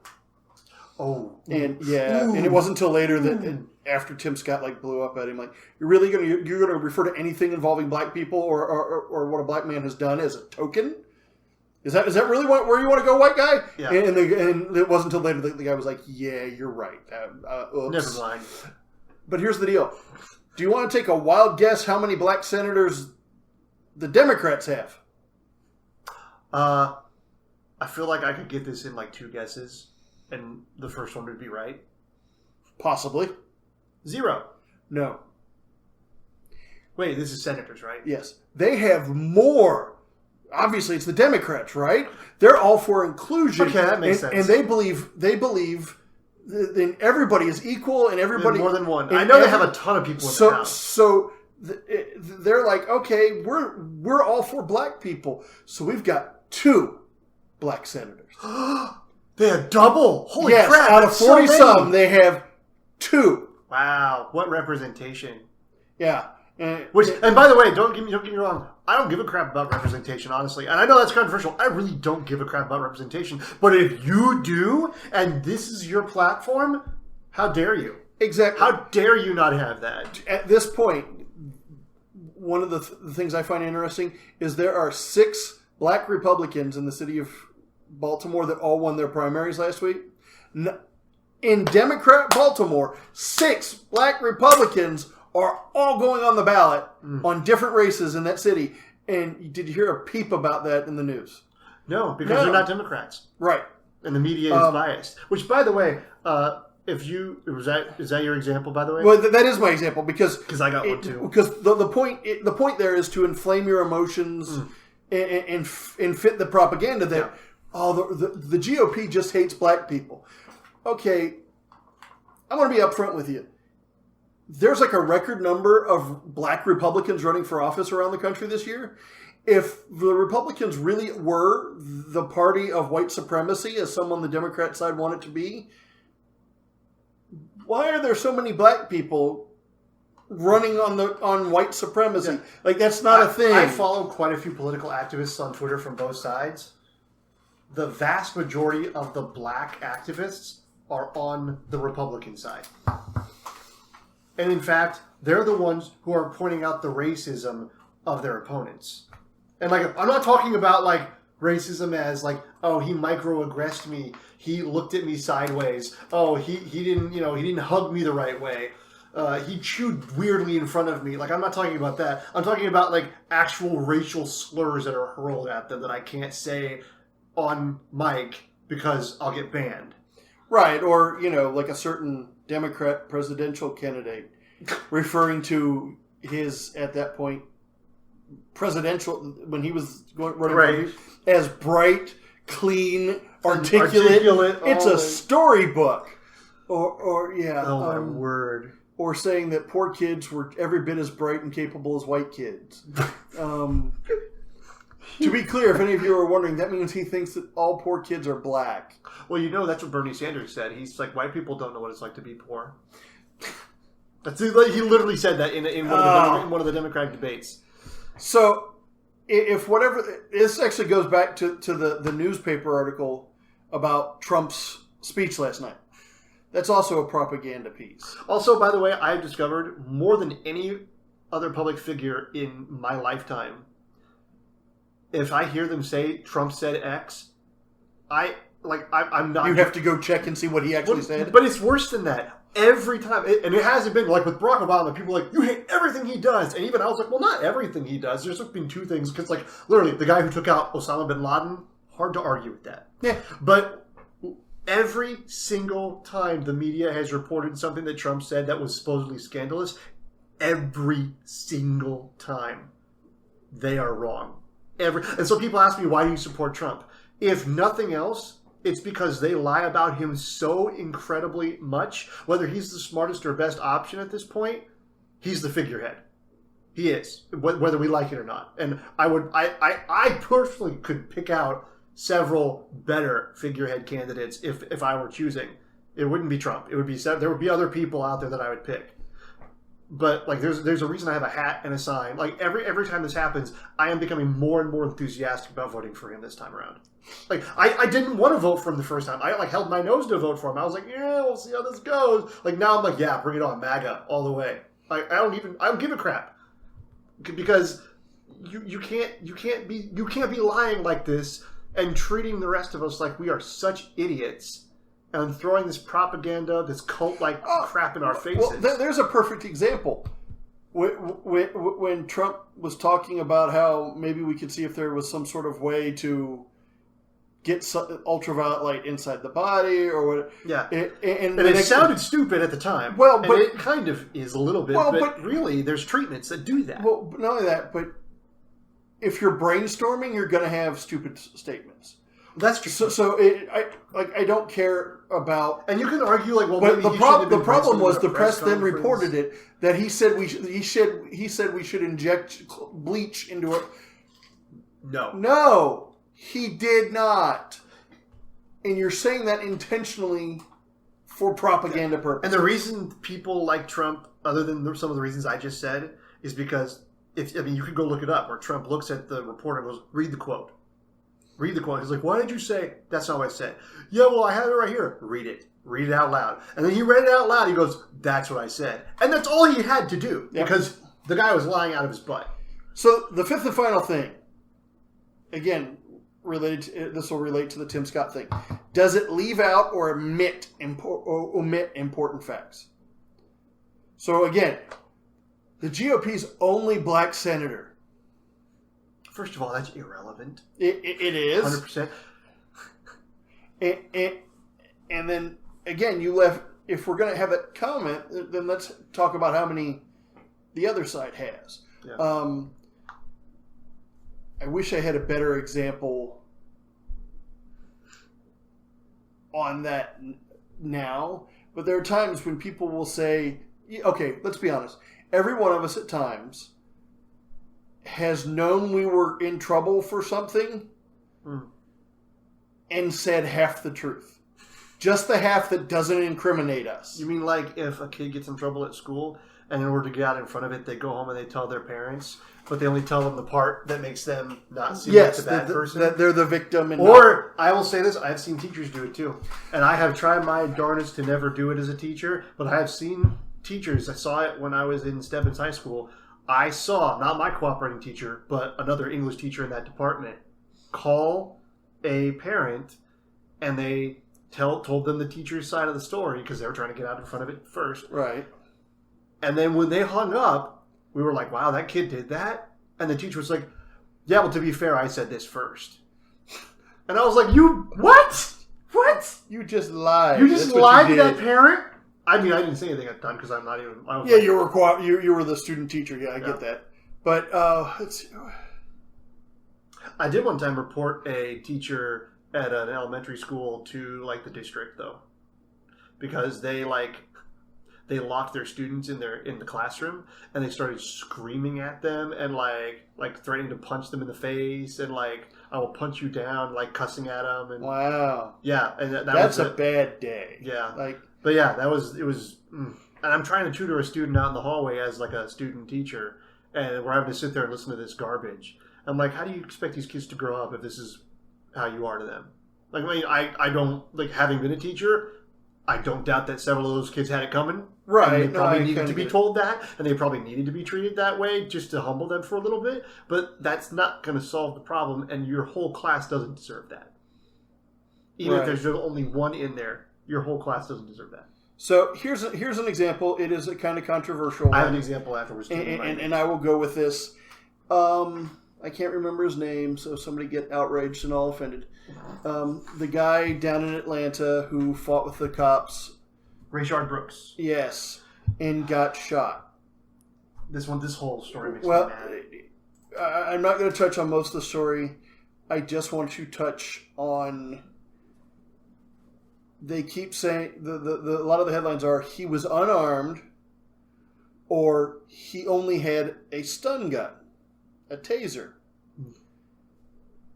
Speaker 2: Oh.
Speaker 1: And and it wasn't until later that after Tim Scott blew up at him, you're gonna refer to anything involving black people or what a black man has done as a token? Is that really where you want to go, white guy?
Speaker 2: Yeah.
Speaker 1: And it wasn't until later that the guy was like, "Yeah, you're right." Oops.
Speaker 2: Never mind.
Speaker 1: But here's the deal: do you want to take a wild guess how many black senators the Democrats have?
Speaker 2: I feel like I could get this in 2 guesses, and the first one would be right.
Speaker 1: Possibly.
Speaker 2: 0.
Speaker 1: No.
Speaker 2: Wait, this is senators, right?
Speaker 1: Yes. They have more. Obviously, it's the Democrats, right? They're all for inclusion.
Speaker 2: Okay, that makes sense.
Speaker 1: And they believe that everybody is equal and everybody...
Speaker 2: More than one. I know they have a ton of people in the House.
Speaker 1: So they're like, okay, we're all for black people. So we've got 2 black senators.
Speaker 2: They have double? Holy
Speaker 1: yes,
Speaker 2: crap.
Speaker 1: Out of 40-some, they have 2.
Speaker 2: Wow, what representation.
Speaker 1: Yeah.
Speaker 2: And by the way, don't get me wrong. I don't give a crap about representation, honestly. And I know that's controversial. I really don't give a crap about representation. But if you do, and this is your platform, how dare you?
Speaker 1: Exactly.
Speaker 2: How dare you not have that?
Speaker 1: At this point, one of the things I find interesting is there are 6 black Republicans in the city of Baltimore that all won their primaries last week. In Democrat Baltimore, 6 black Republicans are all going on the ballot on different races in that city. And did you hear a peep about that in the news?
Speaker 2: No, because they're not Democrats.
Speaker 1: Right.
Speaker 2: And the media is biased. Which, by the way, is that your example, by the way?
Speaker 1: Well, that is my example because
Speaker 2: I got one too.
Speaker 1: Because the point there is to inflame your emotions and fit the propaganda that the GOP just hates black people. Okay, I'm going to be upfront with you. There's a record number of black Republicans running for office around the country this year. If the Republicans really were the party of white supremacy, as some on the Democrat side want it to be, why are there so many black people running on white supremacy?
Speaker 2: Yeah.
Speaker 1: That's not a thing.
Speaker 2: I follow quite a few political activists on Twitter from both sides. The vast majority of the black activists are on the Republican side. And in fact, they're the ones who are pointing out the racism of their opponents. And I'm not talking about racism as oh, he microaggressed me, he looked at me sideways, oh, he didn't he didn't hug me the right way, he chewed weirdly in front of me. I'm not talking about that. I'm talking about actual racial slurs that are hurled at them that I can't say on mic because I'll get banned.
Speaker 1: Right, or a certain Democrat presidential candidate referring to his, at that point, presidential, when he was running as bright, clean, articulate. It's a storybook. Or
Speaker 2: oh my word.
Speaker 1: Or saying that poor kids were every bit as bright and capable as white kids. To be clear, if any of you are wondering, that means he thinks that all poor kids are black.
Speaker 2: Well, that's what Bernie Sanders said. He's white people don't know what it's like to be poor. He literally said that in one of the Democratic debates.
Speaker 1: So, if whatever... This actually goes back to the newspaper article about Trump's speech last night. That's also a propaganda piece.
Speaker 2: Also, by the way, I've discovered more than any other public figure in my lifetime, if I hear them say Trump said X, I'm not...
Speaker 1: You have to go check and see what he actually said?
Speaker 2: But it's worse than that. Every time, and it hasn't been with Barack Obama, people are you hate everything he does. And even I was well, not everything he does. There's been 2 things. Because, literally, the guy who took out Osama bin Laden, hard to argue with that.
Speaker 1: Yeah.
Speaker 2: But every single time the media has reported something that Trump said that was supposedly scandalous, every single time they are wrong. And so people ask me, why do you support Trump? If nothing else, it's because they lie about him so incredibly much. Whether he's the smartest or best option at this point, he's the figurehead. He is, whether we like it or not. And I personally could pick out several better figurehead candidates if I were choosing. It wouldn't be Trump. There would be other people out there that I would pick. But like, there's a reason I have a hat and a sign. Like every time this happens, I am becoming more and more enthusiastic about voting for him this time around. Like I didn't want to vote for him the first time. I like held my nose to vote for him. I was like, yeah, we'll see how this goes. Like now I'm like, yeah, bring it on, MAGA all the way. Like I don't give a crap because you can't be lying like this and treating the rest of us like we are such idiots and throwing this propaganda, this cult-like crap in our faces.
Speaker 1: Well, there's a perfect example. When Trump was talking about how maybe we could see if there was some sort of way to get ultraviolet light inside the body or what.
Speaker 2: Yeah. And it sounded stupid at the time.
Speaker 1: Well, but
Speaker 2: it kind of is a little bit. Well, but really, there's treatments that do that.
Speaker 1: Well, not only that, but if you're brainstorming, you're going to have stupid statements.
Speaker 2: That's true.
Speaker 1: So I don't care about.
Speaker 2: And you can argue like, well,
Speaker 1: but the problem was the press then reported it that he said we should inject bleach into it. No, he did not. And you're saying that intentionally for propaganda purposes.
Speaker 2: And the reason people like Trump, other than some of the reasons I just said, is because you could go look it up. Where Trump looks at the reporter and goes, "Read the quote." Read the quote. He's like, why did you say? That's not what I said. Yeah, well, I have it right here. Read it. Read it out loud. And then he read it out loud. He goes, that's what I said. And that's all he had to do because the guy was lying out of his butt.
Speaker 1: So the fifth and final thing, again, this will relate to the Tim Scott thing. Does it leave out or omit important facts? So again, the GOP's only black senator.
Speaker 2: First of all, that's irrelevant.
Speaker 1: It is
Speaker 2: 100%.
Speaker 1: And then again, you left. If we're going to have that comment, then let's talk about how many the other side has. Yeah. I wish I had a better example on that now, but there are times when people will say, "Okay, let's be honest. Every one of us at times." Has known we were in trouble for something and said half the truth. Just the half that doesn't incriminate us.
Speaker 2: You mean like if a kid gets in trouble at school and in order to get out in front of it, they go home and they tell their parents, but they only tell them the part that makes them not seem like the bad person?
Speaker 1: That they're the victim.
Speaker 2: Or, I will say this, I've seen teachers do it too. And I have tried my darnest to never do it as a teacher, but I have seen teachers, I saw it when I was in Stebbins High School. I saw, not my cooperating teacher, but another English teacher in that department, call a parent and they told them the teacher's side of the story because they were trying to get out in front of it first.
Speaker 1: Right.
Speaker 2: And then when they hung up, we were like, wow, that kid did that? And the teacher was like, yeah, well, to be fair, I said this first. And I was like, you, what? What?
Speaker 1: You just lied.
Speaker 2: You just lied to that parent? I mean, I didn't say anything at the time because I'm not even.
Speaker 1: You were the student teacher. Yeah, I get that. But let's see.
Speaker 2: I did one time report a teacher at an elementary school to like the district though, because they locked their students in the classroom and they started screaming at them and like threatening to punch them in the face and like I will punch you down, like cussing at them. And
Speaker 1: wow.
Speaker 2: Yeah, and
Speaker 1: that's a bad day.
Speaker 2: Yeah, But yeah, it was, and I'm trying to tutor a student out in the hallway as like a student teacher, and we're having to sit there and listen to this garbage. I'm like, how do you expect these kids to grow up if this is how you are to them? Like, I mean, I don't, like, having been a teacher, I don't doubt that several of those kids had it coming.
Speaker 1: Right.
Speaker 2: And they probably needed to be told that, and they probably needed to be treated that way just to humble them for a little bit, but that's not going to solve the problem, and your whole class doesn't deserve that. Even if there's only one in there. Your whole class doesn't deserve that.
Speaker 1: So here's an example. It is a kind of controversial.
Speaker 2: I have an example afterwards.
Speaker 1: And I will go with this. I can't remember his name, so somebody get outraged and all offended. The guy down in Atlanta who fought with the cops.
Speaker 2: Rayshard Brooks.
Speaker 1: Yes, and got shot.
Speaker 2: This whole story makes me mad.
Speaker 1: I'm not going to touch on most of the story. I just want to touch on. They keep saying a lot of the headlines are he was unarmed, or he only had a stun gun, a taser,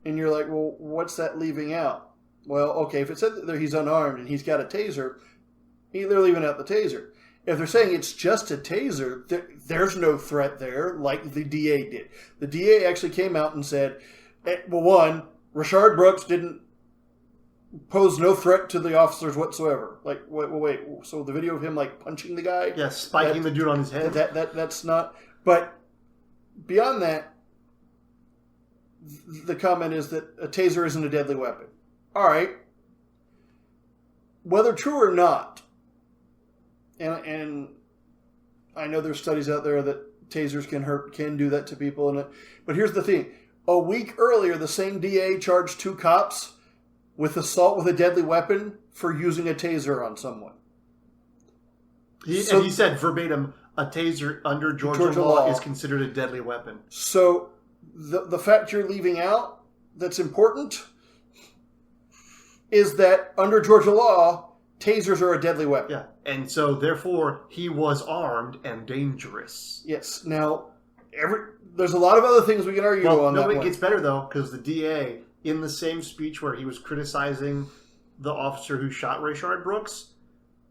Speaker 1: and you're like, well, what's that leaving out? Well, okay, if it said that he's unarmed and he's got a taser, they're leaving out the taser, if they're saying it's just a taser, there's no threat there like the DA did. The DA actually came out and said, well, one, Rashard Brooks didn't pose no threat to the officers whatsoever. Like, wait, so the video of him, like, punching the guy?
Speaker 2: Yeah, spiking the dude on his head.
Speaker 1: That's not... But beyond that, the comment is that a taser isn't a deadly weapon. All right. Whether true or not, and I know there's studies out there that tasers can do that to people. But here's the thing. A week earlier, the same DA charged 2 cops with assault with a deadly weapon for using a taser on someone.
Speaker 2: He said verbatim, a taser under Georgia law is considered a deadly weapon.
Speaker 1: So the fact you're leaving out that's important is that under Georgia law, tasers are a deadly weapon.
Speaker 2: Yeah, and so therefore he was armed and dangerous.
Speaker 1: Yes. Now, there's a lot of other things we can argue on that one.
Speaker 2: It gets better though, because the DA, in the same speech where he was criticizing the officer who shot Rayshard Brooks,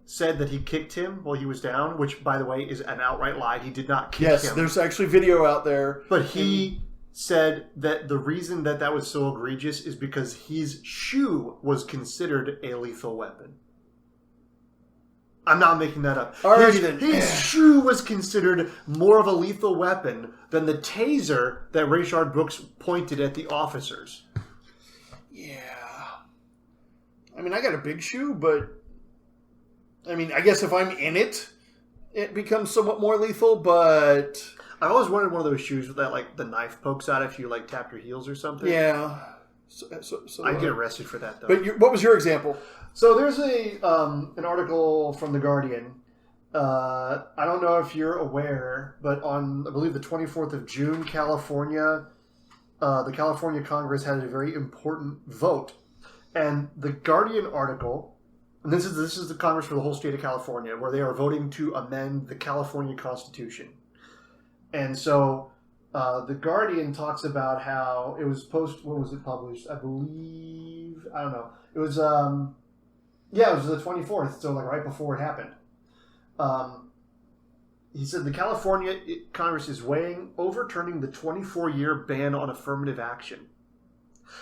Speaker 2: said that he kicked him while he was down, which, by the way, is an outright lie. He did not kick him.
Speaker 1: Yes, there's actually video out there.
Speaker 2: But he said that the reason that was so egregious is because his shoe was considered a lethal weapon. I'm not making that up. His shoe was considered more of a lethal weapon than the taser that Rayshard Brooks pointed at the officers.
Speaker 1: Yeah. I mean, I got a big shoe, but I mean, I guess if I'm in it, it becomes somewhat more lethal, but
Speaker 2: I always wanted one of those shoes that, like, the knife pokes out if you, like, tap your heels or something.
Speaker 1: Yeah.
Speaker 2: I'd get arrested for that, though.
Speaker 1: But what was your example?
Speaker 2: So there's an article from The Guardian. I don't know if you're aware, but on, I believe, the 24th of June, California, the California Congress had a very important vote. And the Guardian article, and this is the Congress for the whole state of California, where they are voting to amend the California Constitution. And so the Guardian talks about how it was when was it published? I believe, I don't know. It was, it was the 24th, so like right before it happened. He said the California Congress is weighing overturning the 24-year ban on affirmative action.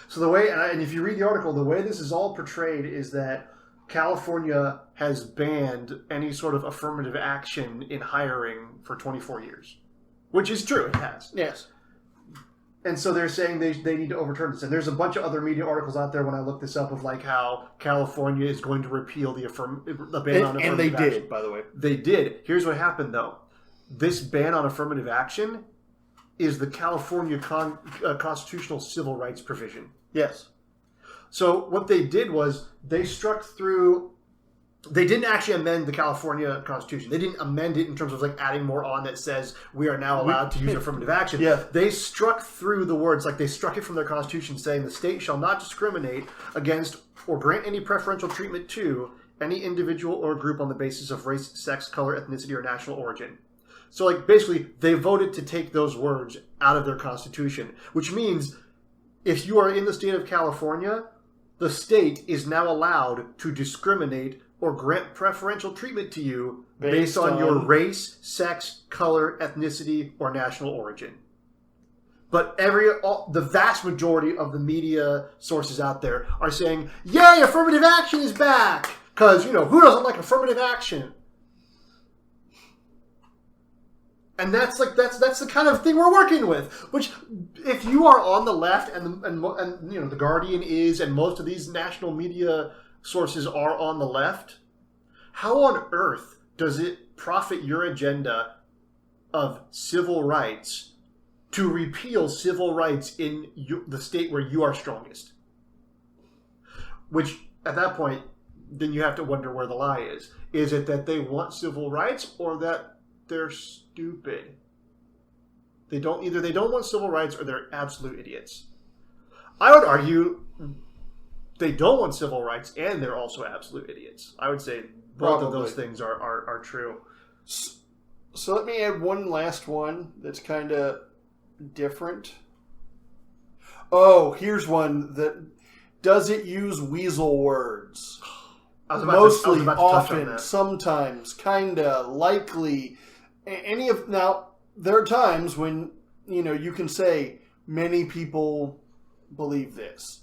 Speaker 2: So the way, and if you read the article, the way this is all portrayed is that California has banned any sort of affirmative action in hiring for 24 years. Which is true, it has.
Speaker 1: Yes.
Speaker 2: And so they're saying they need to overturn this. And there's a bunch of other media articles out there when I look this up of like how California is going to repeal the ban on affirmative action.
Speaker 1: And they did, by the way.
Speaker 2: They did. Here's what happened, though. This ban on affirmative action is the California constitutional civil rights provision.
Speaker 1: Yes.
Speaker 2: So what they did was they struck through... They didn't actually amend the California Constitution. They didn't amend it in terms of like adding more on that says we are now allowed to use affirmative action.
Speaker 1: Yeah.
Speaker 2: They struck through the words, like they struck it from their Constitution saying the state shall not discriminate against or grant any preferential treatment to any individual or group on the basis of race, sex, color, ethnicity, or national origin. So like basically they voted to take those words out of their Constitution, which means if you are in the state of California, the state is now allowed to discriminate or grant preferential treatment to you based on your race, sex, color, ethnicity, or national origin. But the vast majority of the media sources out there are saying, yay, affirmative action is back! Because, who doesn't like affirmative action? And that's the kind of thing we're working with. Which, if you are on the left, and the Guardian is, and most of these national media sources are on the left, how on earth does it profit your agenda of civil rights to repeal civil rights in the state where you are strongest? Which, at that point, then you have to wonder where the lie is. Is it that they want civil rights or that they're stupid? They don't want civil rights or they're absolute idiots. I would argue they don't want civil rights and they're also absolute idiots. I would say both of those things are true.
Speaker 1: So let me add one last one that's kind of different. Oh, here's one that does it use weasel words? mostly, often, sometimes, kinda, likely. Now, there are times when, you can say, many people believe this,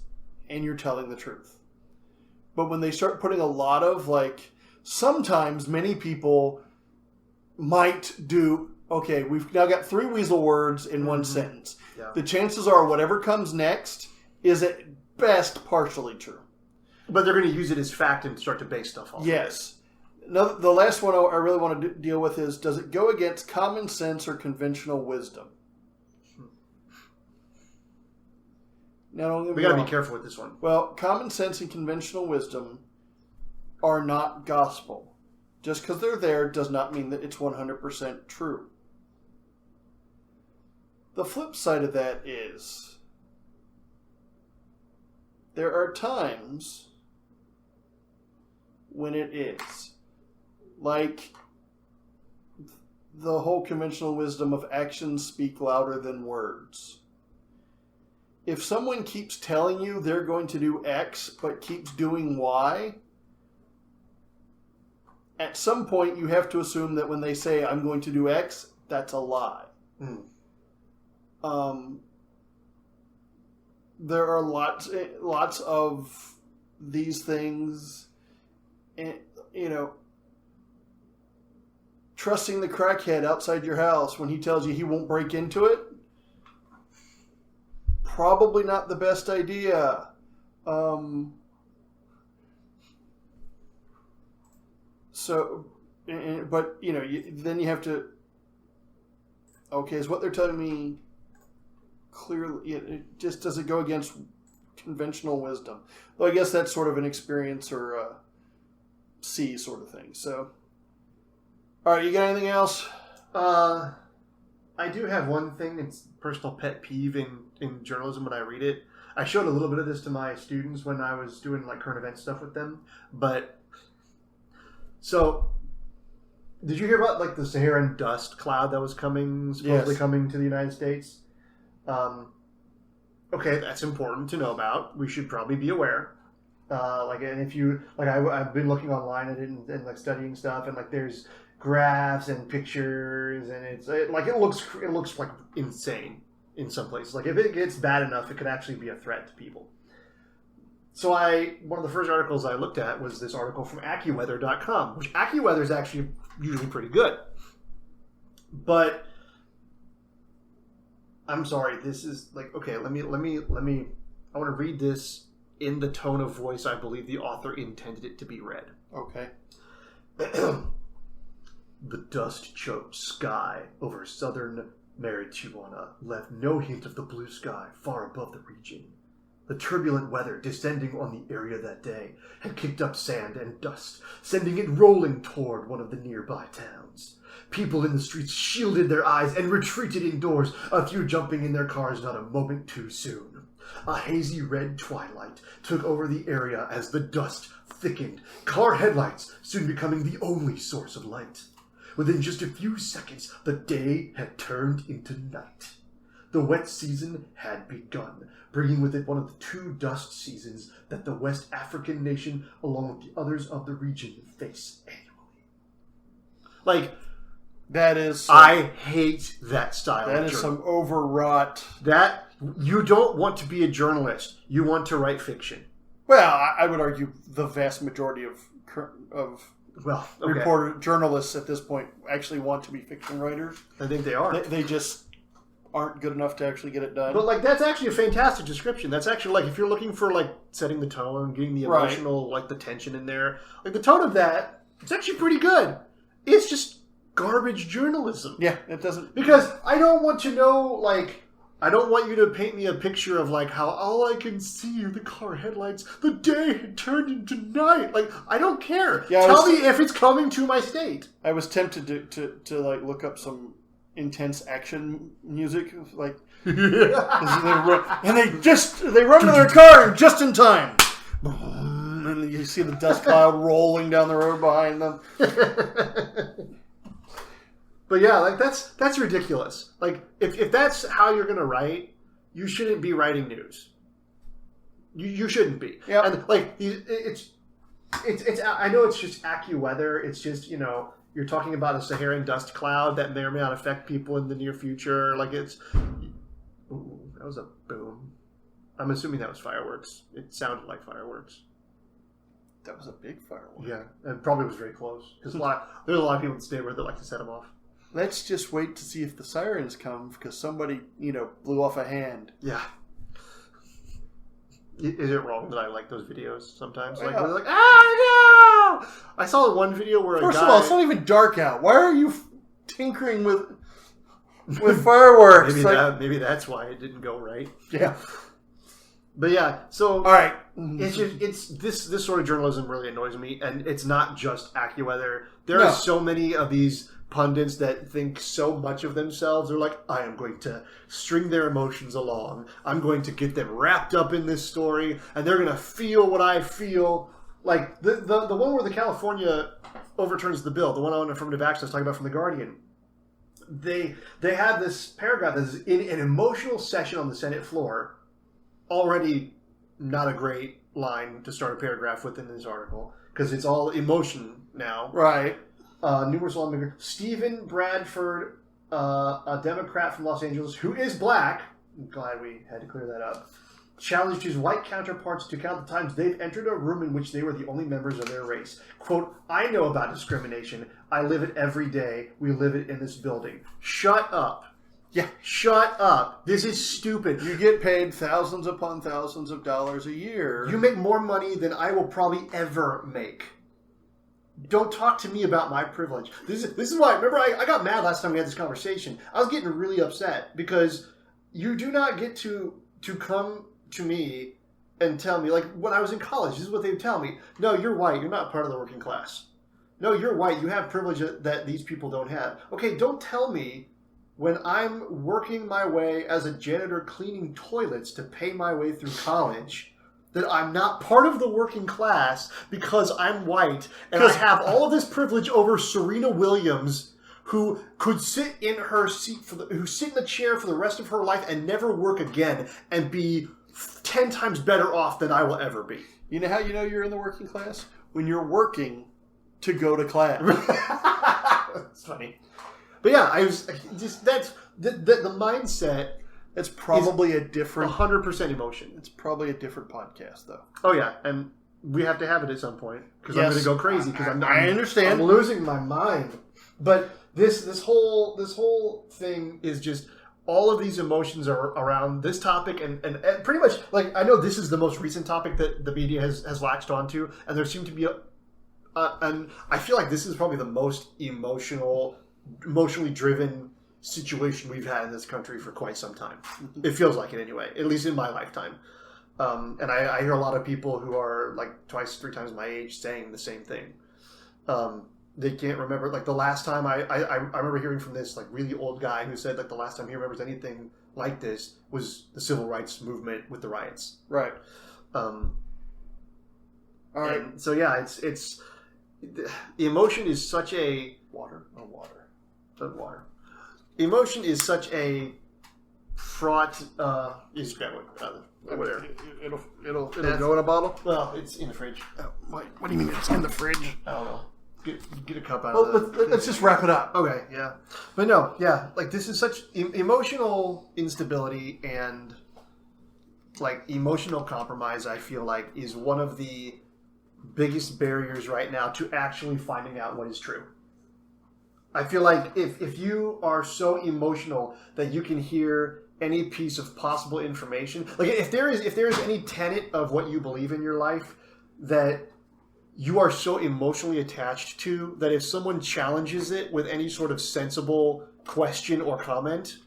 Speaker 1: and you're telling the truth. But when they start putting a lot of, sometimes many people might do, okay, we've now got 3 weasel words in one sentence. Yeah. The chances are whatever comes next is at best partially true.
Speaker 2: But they're going to use it as fact and start to base stuff off.
Speaker 1: Yes. Now, the last one I really want to deal with is, does it go against common sense or conventional wisdom? Now,
Speaker 2: we got to be careful with this one.
Speaker 1: Well, common sense and conventional wisdom are not gospel. Just because they're there does not mean that it's 100% true. The flip side of that is, there are times when it is. Like the whole conventional wisdom of actions speak louder than words. If someone keeps telling you they're going to do X but keeps doing Y, at some point you have to assume that when they say I'm going to do X, that's a lie. There are lots of these things, and trusting the crackhead outside your house when he tells you he won't break into it, probably not the best idea. Then you have to, okay, is what they're telling me clearly, does it go against conventional wisdom? Well, I guess that's sort of an experience or a C sort of thing. So, all right, you got anything else?
Speaker 2: I do have one thing. It's personal pet peeve in journalism when I read it. I showed a little bit of this to my students when I was doing current event stuff with them. But so, did you hear about the Saharan dust cloud that was supposedly coming to the United States? Okay, that's important to know about. We should probably be aware. And if you I've been looking online and studying stuff, and there's graphs and pictures, and it looks like insane in some places. If it gets bad enough, it could actually be a threat to people. So one of the first articles I looked at was this article from AccuWeather.com, which AccuWeather is actually usually pretty good. But I'm sorry, this is okay, let me I want to read this in the tone of voice I believe the author intended it to be read.
Speaker 1: Okay.
Speaker 2: The dust-choked sky over southern Marijuana left no hint of the blue sky far above the region. The turbulent weather descending on the area that day had kicked up sand and dust, sending it rolling toward one of the nearby towns. People in the streets shielded their eyes and retreated indoors, a few jumping in their cars not a moment too soon. A hazy red twilight took over the area as the dust thickened, car headlights soon becoming the only source of light. Within just a few seconds, the day had turned into night. The wet season had begun, bringing with it one of the 2 dust seasons that the West African nation, along with the others of the region, face annually.
Speaker 1: That is...
Speaker 2: I hate that style
Speaker 1: of journalism. That is some overwrought...
Speaker 2: You don't want to be a journalist. You want to write fiction.
Speaker 1: Well, I would argue the vast majority of journalists at this point actually want to be fiction writers.
Speaker 2: I think they are.
Speaker 1: They just aren't good enough to actually get it done.
Speaker 2: But that's actually a fantastic description. That's actually if you're looking for setting the tone, getting the emotional the tension in there. The tone of that, it's actually pretty good. It's just garbage journalism.
Speaker 1: Yeah, it doesn't,
Speaker 2: because I don't want to know I don't want you to paint me a picture of how all I can see are the car headlights. The day had turned into night. I don't care. Yeah, Tell me if it's coming to my state.
Speaker 1: I was tempted to look up some intense action music, and they run to their car just in time. And you see the dust cloud rolling down the road behind them.
Speaker 2: But yeah, that's ridiculous. If that's how you're gonna write, you shouldn't be writing news. You shouldn't be.
Speaker 1: Yeah.
Speaker 2: And it's. I know it's just AccuWeather. It's just you're talking about a Saharan dust cloud that may or may not affect people in the near future. Like it's. Ooh, that was a boom. I'm assuming that was fireworks. It sounded like fireworks.
Speaker 1: That was a big firework.
Speaker 2: Yeah, and probably was very close because there's a lot of people in the neighborhood that like to set them off.
Speaker 1: Let's just wait to see if the sirens come because somebody, blew off a hand.
Speaker 2: Yeah. Is it wrong that I like those videos sometimes? Like,
Speaker 1: Yeah.
Speaker 2: they're like, oh no! I saw one video where
Speaker 1: First of all, it's not even dark out. Why are you tinkering with fireworks?
Speaker 2: Maybe that's why it didn't go right.
Speaker 1: Yeah.
Speaker 2: But yeah, so
Speaker 1: all right.
Speaker 2: It's this sort of journalism really annoys me, and it's not just AccuWeather. There are so many of these pundits that think so much of themselves. They're like, I am going to string their emotions along. I'm going to get them wrapped up in this story, and they're going to feel what I feel. Like the one where the California overturns the bill, the one on affirmative action I was talking about from The Guardian. They have this paragraph that is in an emotional session on the Senate floor. Already not a great line to start a paragraph within this article because it's all emotion now.
Speaker 1: Right.
Speaker 2: Numerous lawmakers. Stephen Bradford, a Democrat from Los Angeles, who is black, I'm glad we had to clear that up, challenged his white counterparts to count the times they've entered a room in which they were the only members of their race. Quote, I know about discrimination. I live it every day. We live it in this building. Shut up.
Speaker 1: Yeah.
Speaker 2: Shut up. This is stupid.
Speaker 1: You get paid thousands upon thousands of dollars a year.
Speaker 2: You make more money than I will probably ever make. Don't talk to me about my privilege. This is why, remember, I got mad last time we had this conversation. I was getting really upset because you do not get to come to me and tell me, like when I was in college, this is what they would tell me. No, you're white. You're not part of the working class. No, you're white. You have privilege that these people don't have. Okay, don't tell me when I'm working my way as a janitor cleaning toilets to pay my way through college that I'm not part of the working class because I'm white and I have all of this privilege over Serena Williams, who could sit in her seat who sit in the chair for the rest of her life and never work again and be 10 times better off than I will ever be.
Speaker 1: You know how you know you're in the working class? When you're working to go to class.
Speaker 2: That's funny. But yeah, I was just that's the mindset.
Speaker 1: It's probably a different
Speaker 2: 100% emotion.
Speaker 1: It's probably a different podcast, though.
Speaker 2: Oh yeah, and we have to have it at some point because I'm going to go crazy because
Speaker 1: I understand.
Speaker 2: I'm losing my mind. But this whole thing is just all of these emotions are around this topic and pretty much like I know this is the most recent topic that the media has latched onto, and there seem to be and I feel like this is probably the most emotionally driven situation we've had in this country for quite some time. It feels like it anyway, at least in my lifetime. And I hear a lot of people who are like 2-3 times my age saying the same thing. They can't remember, like the last time I remember hearing from this like really old guy who said like the last time he remembers anything like this was the civil rights movement with the riots.
Speaker 1: Right.
Speaker 2: All right. So yeah, it's the emotion is such a water. Emotion is such a fraught. Just grab it. Whatever.
Speaker 1: It'll go in a bottle.
Speaker 2: Well, it's in the fridge.
Speaker 1: What do you mean it's in the fridge?
Speaker 2: I don't know. Get a cup out of the...
Speaker 1: Let's just wrap it up.
Speaker 2: Okay, yeah. But no, yeah, like this is such emotional instability and like emotional compromise, I feel like, is one of the biggest barriers right now to actually finding out what is true. I feel like if you are so emotional that you can hear any piece of possible information, like if there is any tenet of what you believe in your life that you are so emotionally attached to that if someone challenges it with any sort of sensible question or comment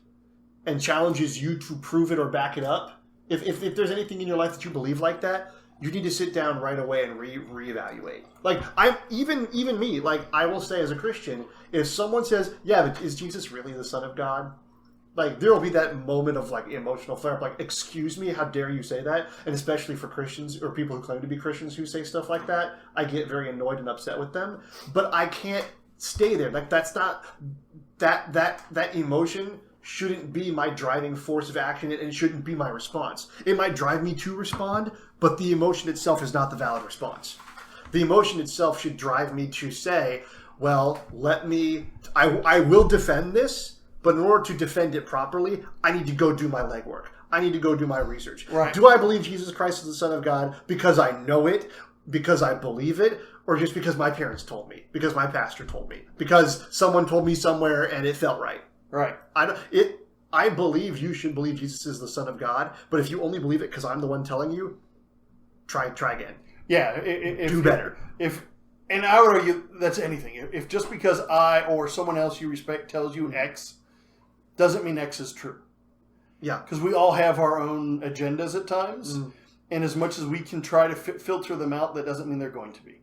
Speaker 2: and challenges you to prove it or back it up, if there's anything in your life that you believe like that, you need to sit down right away and reevaluate. Like even me, like I will say as a Christian, if someone says, "Yeah, but is Jesus really the Son of God?" Like there will be that moment of like emotional flare up, like, "Excuse me, how dare you say that?" And especially for Christians or people who claim to be Christians who say stuff like that, I get very annoyed and upset with them. But I can't stay there. Like that's not that emotion shouldn't be my driving force of action, and it shouldn't be my response. It might drive me to respond, but the emotion itself is not the valid response. The emotion itself should drive me to say, well, I will defend this, but in order to defend it properly, I need to go do my legwork. I need to go do my research.
Speaker 1: Right.
Speaker 2: Do I believe Jesus Christ is the Son of God because I know it, because I believe it, or just because my parents told me, because my pastor told me, because someone told me somewhere and it felt right?
Speaker 1: Right.
Speaker 2: I believe you should believe Jesus is the Son of God, but if you only believe it because I'm the one telling you, try again.
Speaker 1: Yeah.
Speaker 2: Do better.
Speaker 1: And I would argue that's anything. If just because I or someone else you respect tells you X, doesn't mean X is true.
Speaker 2: Yeah.
Speaker 1: Because we all have our own agendas at times. Mm. And as much as we can try to filter them out, that doesn't mean they're going to be.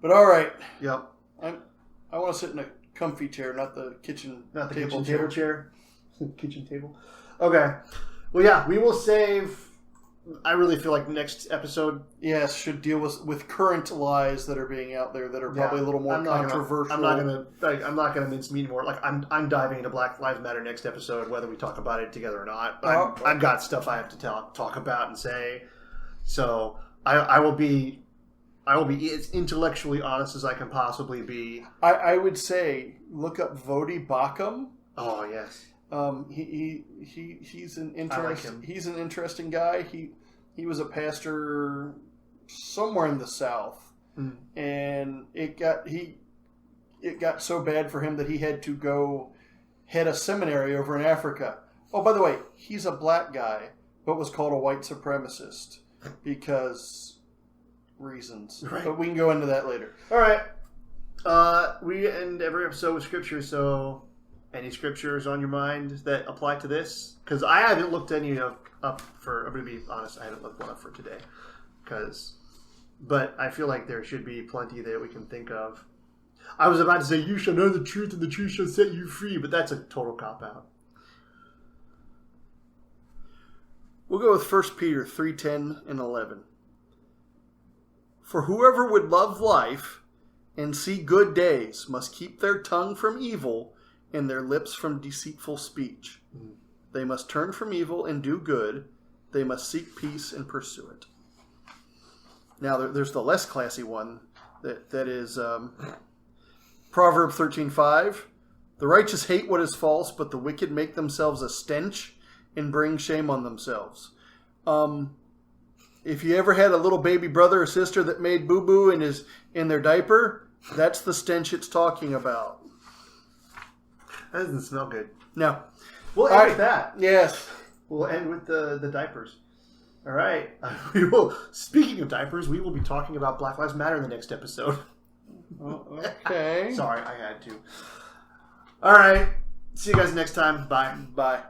Speaker 1: But all right.
Speaker 2: Yep.
Speaker 1: I want to sit in a comfy chair, not the kitchen
Speaker 2: table chair. Kitchen table. Okay. Well, yeah, we will save. I really feel like next episode,
Speaker 1: yes, should deal with current lies that are being out there that are probably a little more controversial.
Speaker 2: I'm not gonna mince meat more. Like I'm diving into Black Lives Matter next episode, whether we talk about it together or not. But I've got stuff I have to talk about and say. So I will be as intellectually honest as I can possibly be.
Speaker 1: I would say look up Vodi Bakum.
Speaker 2: Oh yes.
Speaker 1: He's an interesting.
Speaker 2: I like him.
Speaker 1: He's an interesting guy. He was a pastor somewhere in the South, and it got so bad for him that he had to go head a seminary over in Africa. Oh, by the way, he's a black guy, but was called a white supremacist because reasons.
Speaker 2: Right.
Speaker 1: But we can go into that later.
Speaker 2: All right. We end every episode with scripture, so. Any scriptures on your mind that apply to this? Because I haven't looked any up for. I'm going to be honest. I haven't looked one up for today. But I feel like there should be plenty that we can think of. I was about to say, "You shall know the truth, and the truth shall set you free," but that's a total cop out.
Speaker 1: We'll go with 1 Peter 3:10 and 11. For whoever would love life and see good days must keep their tongue from evil and their lips from deceitful speech. They must turn from evil and do good. They must seek peace and pursue it. Now, there's the less classy one that is Proverbs 13:5. The righteous hate what is false, but the wicked make themselves a stench and bring shame on themselves. If you ever had a little baby brother or sister that made boo-boo in their diaper, that's the stench it's talking about.
Speaker 2: That doesn't smell good.
Speaker 1: No.
Speaker 2: We'll end with that.
Speaker 1: Yes.
Speaker 2: We'll end with the diapers. All right. We will. Speaking of diapers, we will be talking about Black Lives Matter in the next episode.
Speaker 1: Okay.
Speaker 2: Sorry, I had to. All right. See you guys next time. Bye.
Speaker 1: Bye.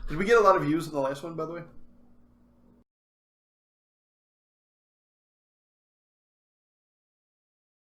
Speaker 1: Did we get a lot of views in the last one, by the way?